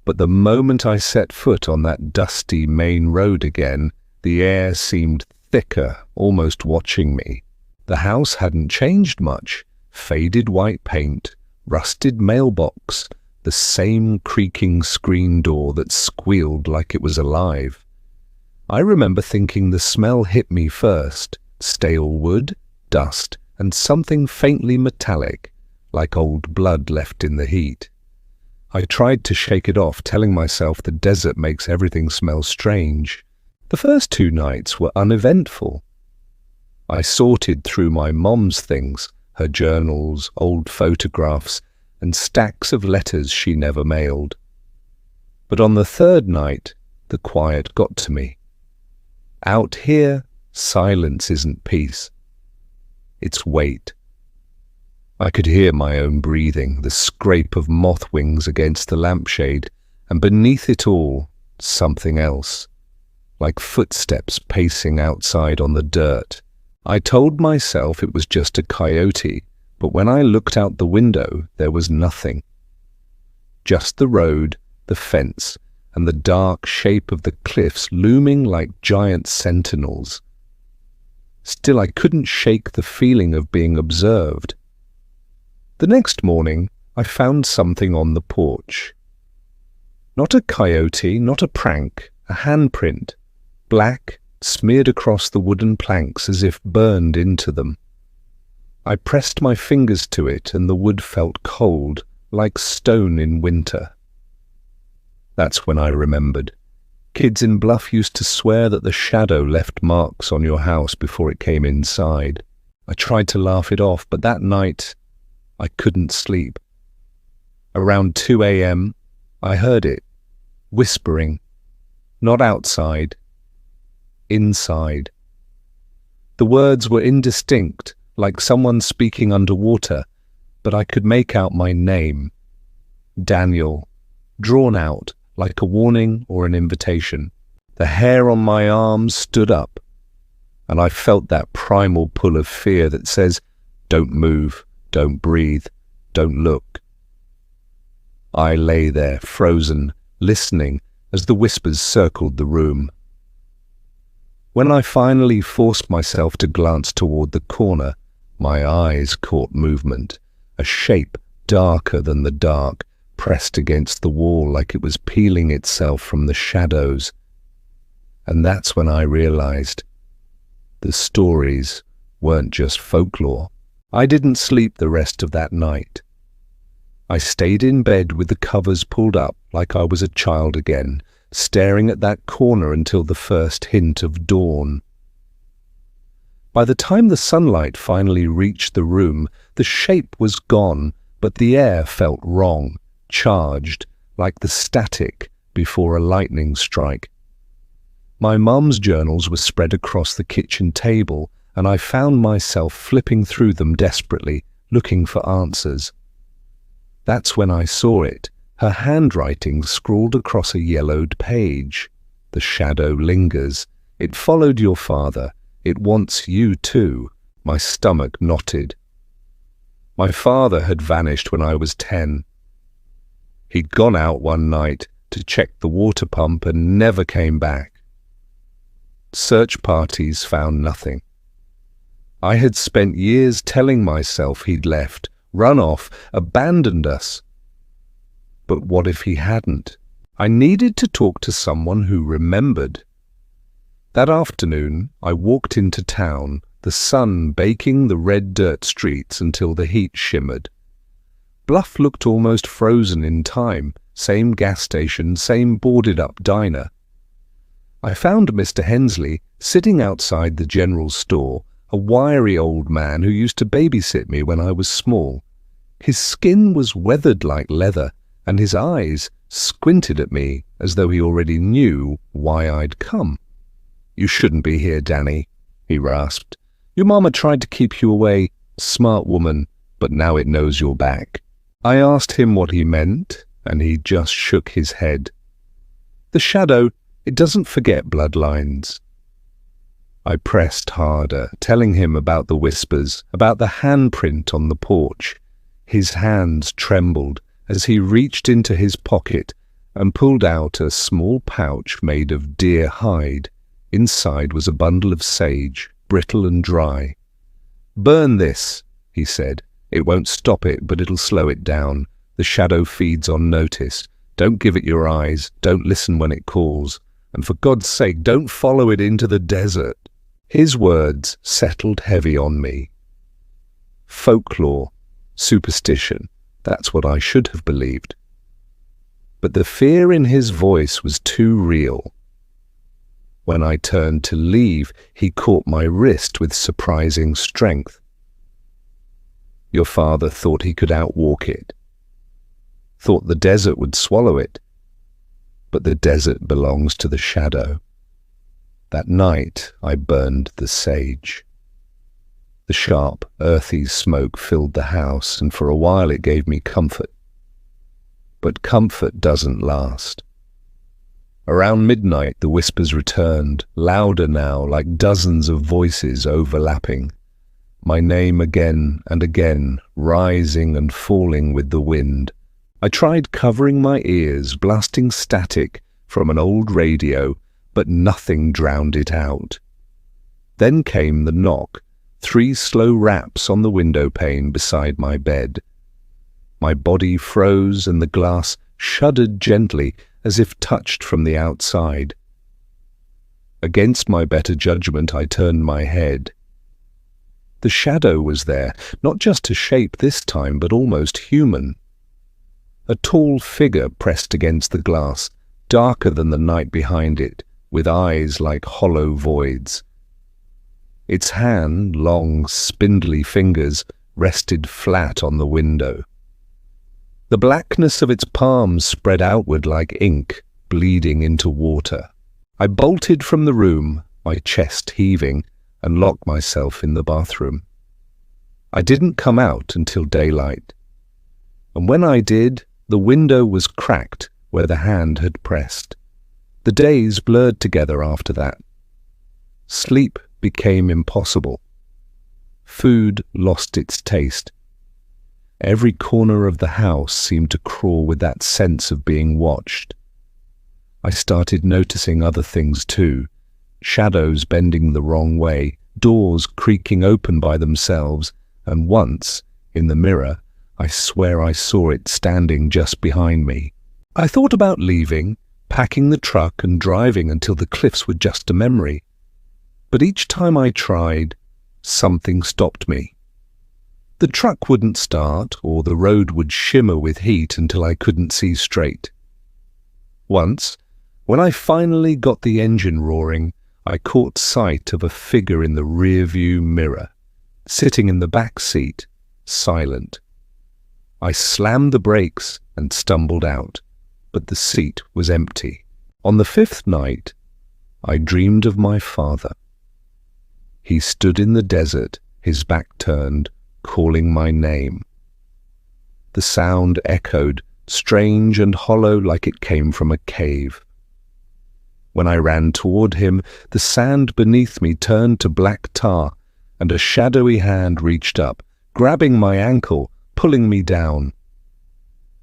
But the moment I set foot on that dusty main road again, the air seemed thicker, almost watching me. The house hadn't changed much. Faded white paint, rusted mailbox, the same creaking screen door that squealed like it was alive. I remember thinking the smell hit me first. Stale wood, dust, and something faintly metallic, like old blood left in the heat. I tried to shake it off, telling myself the desert makes everything smell strange. The first 2 nights were uneventful. I sorted through my mom's things, her journals, old photographs, and stacks of letters she never mailed. But on the 3rd night, the quiet got to me. Out here, silence isn't peace. It's weight. I could hear my own breathing, the scrape of moth wings against the lampshade, and beneath it all, something else, like footsteps pacing outside on the dirt. I told myself it was just a coyote, But when I looked out the window, there was nothing. Just the road, the fence, and the dark shape of the cliffs looming like giant sentinels. Still, I couldn't shake the feeling of being observed. The next morning, I found something on the porch. Not a coyote, not a prank, a handprint, black, smeared across the wooden planks as if burned into them. I pressed my fingers to it and the wood felt cold, like stone in winter. That's when I remembered. Kids in Bluff used to swear that the shadow left marks on your house before it came inside. I tried to laugh it off, but that night I couldn't sleep. Around 2 a.m., I heard it, whispering, not outside, inside. The words were indistinct, like someone speaking underwater, but I could make out my name, Daniel, drawn out like a warning or an invitation. The hair on my arms stood up, and I felt that primal pull of fear that says, don't move, don't breathe, don't look. I lay there, frozen, listening as the whispers circled the room. When I finally forced myself to glance toward the corner, my eyes caught movement, a shape darker than the dark, pressed against the wall like it was peeling itself from the shadows. And that's when I realized the stories weren't just folklore. I didn't sleep the rest of that night. I stayed in bed with the covers pulled up like I was a child again, staring at that corner until the first hint of dawn. By the time the sunlight finally reached the room, the shape was gone, but the air felt wrong, charged, like the static before a lightning strike. My mum's journals were spread across the kitchen table, and I found myself flipping through them desperately, looking for answers. That's when I saw it, her handwriting scrawled across a yellowed page. The shadow lingers. It followed your father. It wants you too. My stomach knotted. My father had vanished when I was 10. He'd gone out one night to check the water pump and never came back. Search parties found nothing. I had spent years telling myself he'd left, run off, abandoned us. But what if he hadn't? I needed to talk to someone who remembered. That afternoon, I walked into town, the sun baking the red dirt streets until the heat shimmered. Bluff looked almost frozen in time, same gas station, same boarded-up diner. I found Mr. Hensley sitting outside the general store, a wiry old man who used to babysit me when I was small. His skin was weathered like leather, and his eyes squinted at me as though he already knew why I'd come. "You shouldn't be here, Danny," he rasped. "Your mama tried to keep you away, smart woman, but now it knows you're back." I asked him what he meant, and he just shook his head. "The shadow, it doesn't forget bloodlines." I pressed harder, telling him about the whispers, about the handprint on the porch. His hands trembled as he reached into his pocket and pulled out a small pouch made of deer hide. Inside was a bundle of sage, brittle and dry. "Burn this," he said. "It won't stop it, but it'll slow it down. The shadow feeds on notice. Don't give it your eyes. Don't listen when it calls. And for God's sake, don't follow it into the desert." His words settled heavy on me. Folklore, superstition, that's what I should have believed. But the fear in his voice was too real. When I turned to leave, he caught my wrist with surprising strength. "Your father thought he could outwalk it. Thought the desert would swallow it. But the desert belongs to the shadow." That night, I burned the sage. The sharp, earthy smoke filled the house, and for a while it gave me comfort. But comfort doesn't last. Around midnight, the whispers returned, louder now, like dozens of voices overlapping. my name again and again, rising and falling with the wind. I tried covering my ears, blasting static from an old radio, but nothing drowned it out. Then came the knock, 3 slow raps on the window pane beside my bed. My body froze and the glass shuddered gently as if touched from the outside. Against my better judgment, I turned my head. The shadow was there, not just a shape this time, but almost human. A tall figure pressed against the glass, darker than the night behind it, with eyes like hollow voids. Its hand, long, spindly fingers, rested flat on the window. The blackness of its palms spread outward like ink, bleeding into water. I bolted from the room, my chest heaving, and locked myself in the bathroom. I didn't come out until daylight. And when I did, the window was cracked where the hand had pressed. The days blurred together after that. Sleep became impossible. Food lost its taste. Every corner of the house seemed to crawl with that sense of being watched. I started noticing other things too. Shadows bending the wrong way, doors creaking open by themselves, and once, in the mirror, I swear I saw it standing just behind me. I thought about leaving, packing the truck and driving until the cliffs were just a memory. But each time I tried, something stopped me. The truck wouldn't start, or the road would shimmer with heat until I couldn't see straight. Once, when I finally got the engine roaring, I caught sight of a figure in the rear-view mirror, sitting in the back seat, silent. I slammed the brakes and stumbled out, but the seat was empty. On the 5th night, I dreamed of my father. He stood in the desert, his back turned, calling my name. The sound echoed, strange and hollow, like it came from a cave. When I ran toward him, the sand beneath me turned to black tar, and a shadowy hand reached up, grabbing my ankle, pulling me down.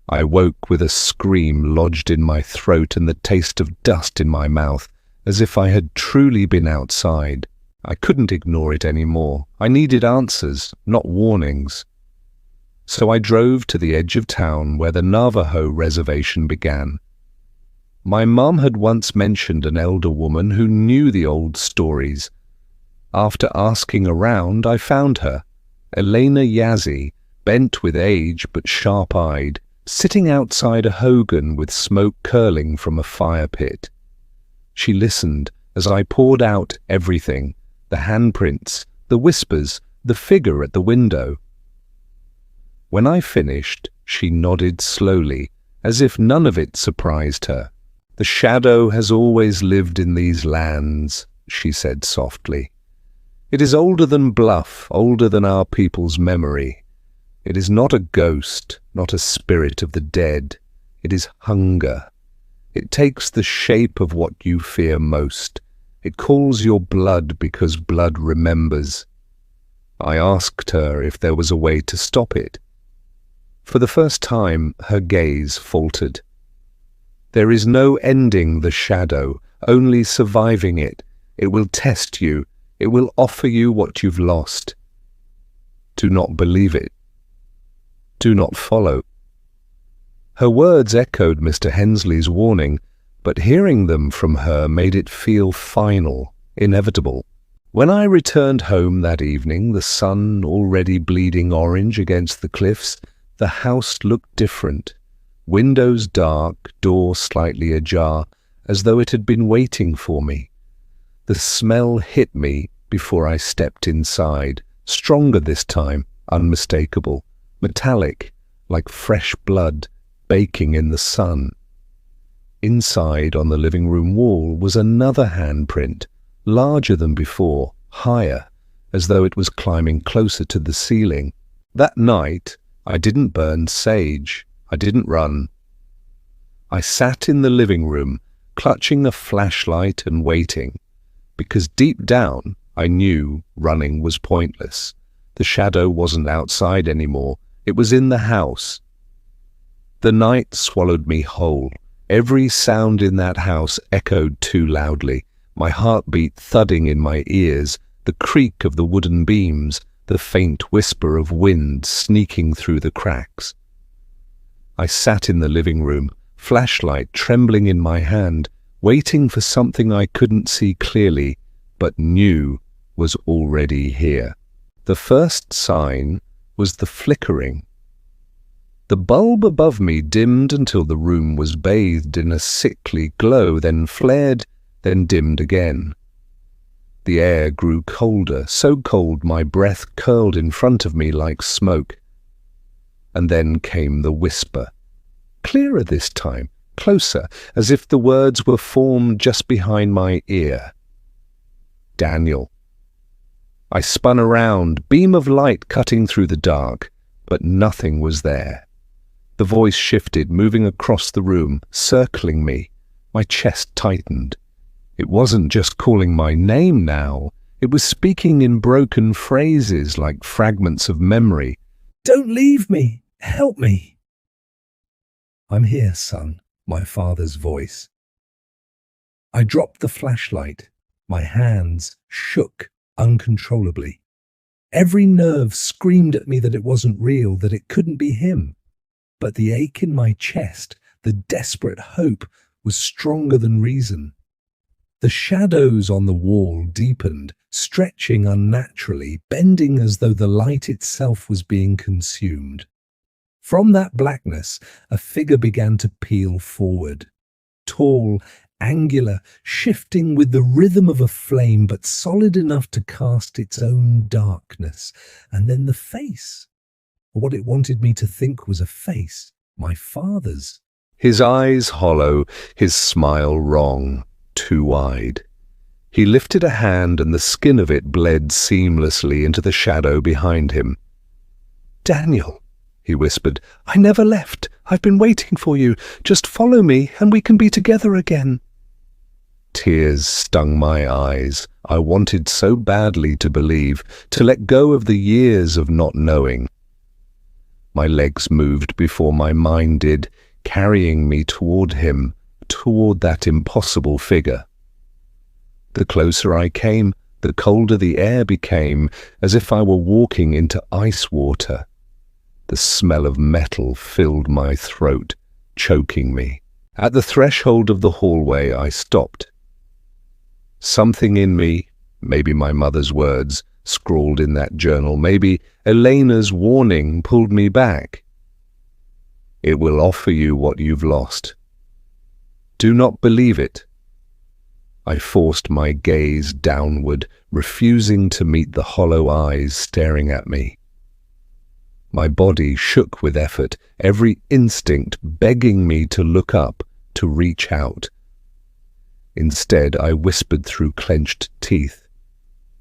I woke with a scream lodged in my throat and the taste of dust in my mouth, as if I had truly been outside. I couldn't ignore it anymore. I needed answers, not warnings. So I drove to the edge of town where the Navajo reservation began. My mum had once mentioned an elder woman who knew the old stories. After asking around, I found her, Elena Yazzie, bent with age but sharp-eyed, sitting outside a hogan with smoke curling from a fire pit. She listened as I poured out everything, the handprints, the whispers, the figure at the window. When I finished, she nodded slowly, as if none of it surprised her. "The shadow has always lived in these lands," she said softly. "It is older than bluff, older than our people's memory. It is not a ghost, not a spirit of the dead. It is hunger. It takes the shape of what you fear most. It calls your blood because blood remembers." I asked her if there was a way to stop it. For the first time, her gaze faltered. "There is no ending the shadow, only surviving it. It will test you. It will offer you what you've lost. Do not believe it. Do not follow." Her words echoed Mr. Hensley's warning, but hearing them from her made it feel final, inevitable. When I returned home that evening, the sun already bleeding orange against the cliffs, the house looked different. Windows dark, door slightly ajar, as though it had been waiting for me. The smell hit me before I stepped inside, stronger this time, unmistakable, metallic, like fresh blood, baking in the sun. Inside, on the living room wall, was another handprint, larger than before, higher, as though it was climbing closer to the ceiling. That night, I didn't burn sage. I didn't run. I sat in the living room, clutching a flashlight and waiting, because deep down I knew running was pointless. The shadow wasn't outside anymore. It was in the house. The night swallowed me whole. Every sound in that house echoed too loudly, my heartbeat thudding in my ears, the creak of the wooden beams, the faint whisper of wind sneaking through the cracks. I sat in the living room, flashlight trembling in my hand, waiting for something I couldn't see clearly, but knew was already here. The first sign was the flickering. The bulb above me dimmed until the room was bathed in a sickly glow, then flared, then dimmed again. The air grew colder, so cold my breath curled in front of me like smoke. And then came the whisper. Clearer this time, closer, as if the words were formed just behind my ear. Daniel. I spun around, beam of light cutting through the dark, but nothing was there. The voice shifted, moving across the room, circling me. My chest tightened. It wasn't just calling my name now. It was speaking in broken phrases like fragments of memory. Don't leave me! Help me! I'm here, son, my father's voice. I dropped the flashlight. My hands shook uncontrollably. Every nerve screamed at me that it wasn't real, that it couldn't be him. But the ache in my chest, the desperate hope, was stronger than reason. The shadows on the wall deepened, stretching unnaturally, bending as though the light itself was being consumed. From that blackness, a figure began to peel forward. Tall, angular, shifting with the rhythm of a flame, but solid enough to cast its own darkness. And then the face. What it wanted me to think was a face, my father's. His eyes hollow, his smile wrong, too wide. He lifted a hand and the skin of it bled seamlessly into the shadow behind him. Daniel, he whispered, I never left. I've been waiting for you. Just follow me and we can be together again. Tears stung my eyes. I wanted so badly to believe, to let go of the years of not knowing. My legs moved before my mind did, carrying me toward him, toward that impossible figure. The closer I came, the colder the air became, as if I were walking into ice water. The smell of metal filled my throat, choking me. At the threshold of the hallway, I stopped. Something in me, maybe my mother's words, scrawled in that journal, maybe Elena's warning pulled me back. It will offer you what you've lost. Do not believe it. I forced my gaze downward, refusing to meet the hollow eyes staring at me. My body shook with effort, every instinct begging me to look up, to reach out. Instead, I whispered through clenched teeth,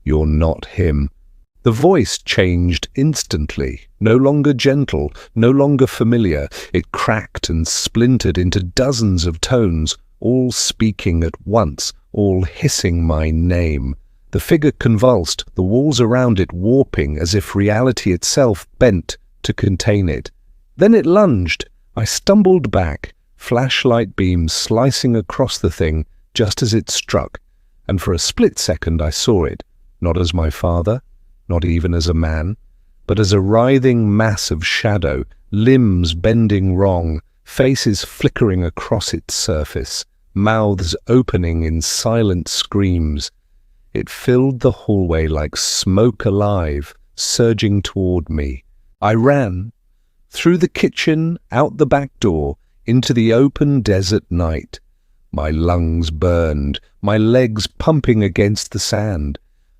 You're not him. The voice changed instantly, no longer gentle, no longer familiar. It cracked and splintered into dozens of tones, all speaking at once, all hissing my name. The figure convulsed, the walls around it warping as if reality itself bent to contain it. Then it lunged. I stumbled back, flashlight beams slicing across the thing just as it struck, and for a split second I saw it, not as my father, not even as a man, but as a writhing mass of shadow, limbs bending wrong, faces flickering across its surface, mouths opening in silent screams. It filled the hallway like smoke alive, surging toward me. I ran, through the kitchen, out the back door, into the open desert night. My lungs burned, my legs pumping against the sand.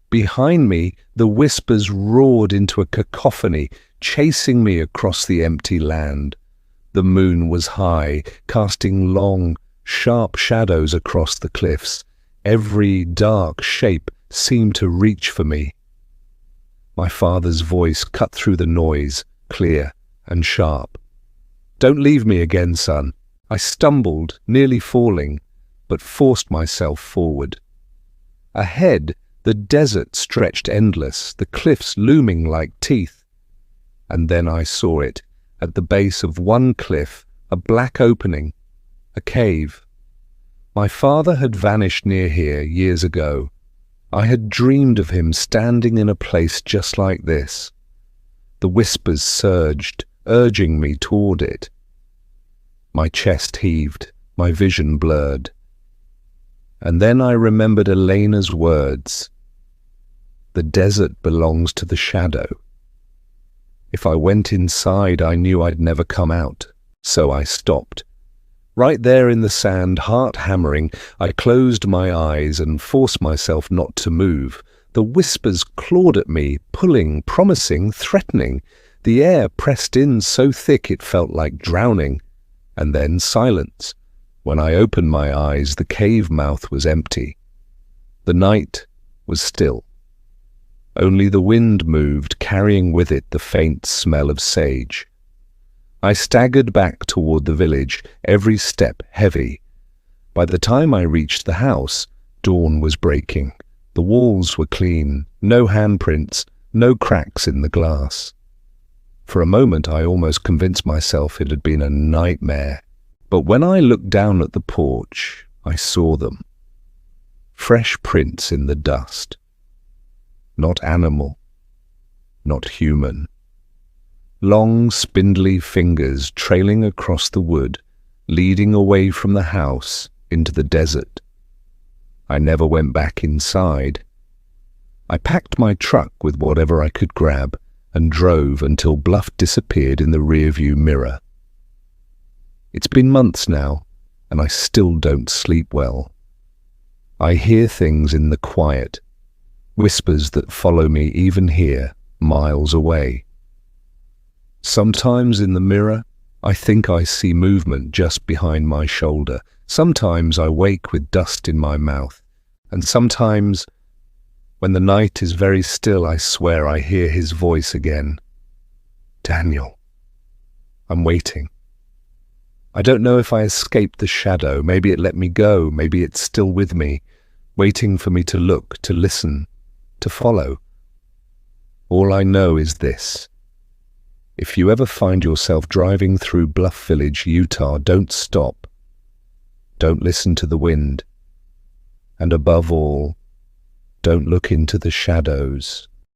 Behind me, the whispers roared into a cacophony, chasing me across the empty land. The moon was high, casting long, sharp shadows across the cliffs. Every dark shape seemed to reach for me. My father's voice cut through the noise, clear and sharp. Don't leave me again, son. I stumbled, nearly falling, but forced myself forward. Ahead, The desert stretched endless, the cliffs looming like teeth. And then I saw it, at the base of one cliff, a black opening, a cave. My father had vanished near here years ago. I had dreamed of him standing in a place just like this. The whispers surged, urging me toward it. My chest heaved, my vision blurred. And then I remembered Elena's words. The desert belongs to the shadow. If I went inside, I knew I'd never come out, so I stopped. Right there in the sand, heart hammering, I closed my eyes and forced myself not to move. The whispers clawed at me, pulling, promising, threatening. The air pressed in so thick it felt like drowning. And then silence. When I opened my eyes, the cave mouth was empty. The night was still. Only the wind moved, carrying with it the faint smell of sage. I staggered back toward the village, every step heavy. By the time I reached the house, dawn was breaking. The walls were clean, no handprints, no cracks in the glass. For a moment I almost convinced myself it had been a nightmare. But when I looked down at the porch, I saw them. Fresh prints in the dust. Not animal, not human. Long, spindly fingers trailing across the wood, leading away from the house into the desert. I never went back inside. I packed my truck with whatever I could grab and drove until Bluff disappeared in the rearview mirror. It's been months now, and I still don't sleep well. I hear things in the quiet, whispers that follow me even here, miles away. Sometimes in the mirror, I think I see movement just behind my shoulder. Sometimes I wake with dust in my mouth. And sometimes, when the night is very still, I swear I hear his voice again. Daniel. I'm waiting. I don't know if I escaped the shadow. Maybe it let me go. Maybe it's still with me, waiting for me to look, to listen, to follow. All I know is this. If you ever find yourself driving through Bluff Village, Utah, don't stop. Don't listen to the wind. And above all, don't look into the shadows.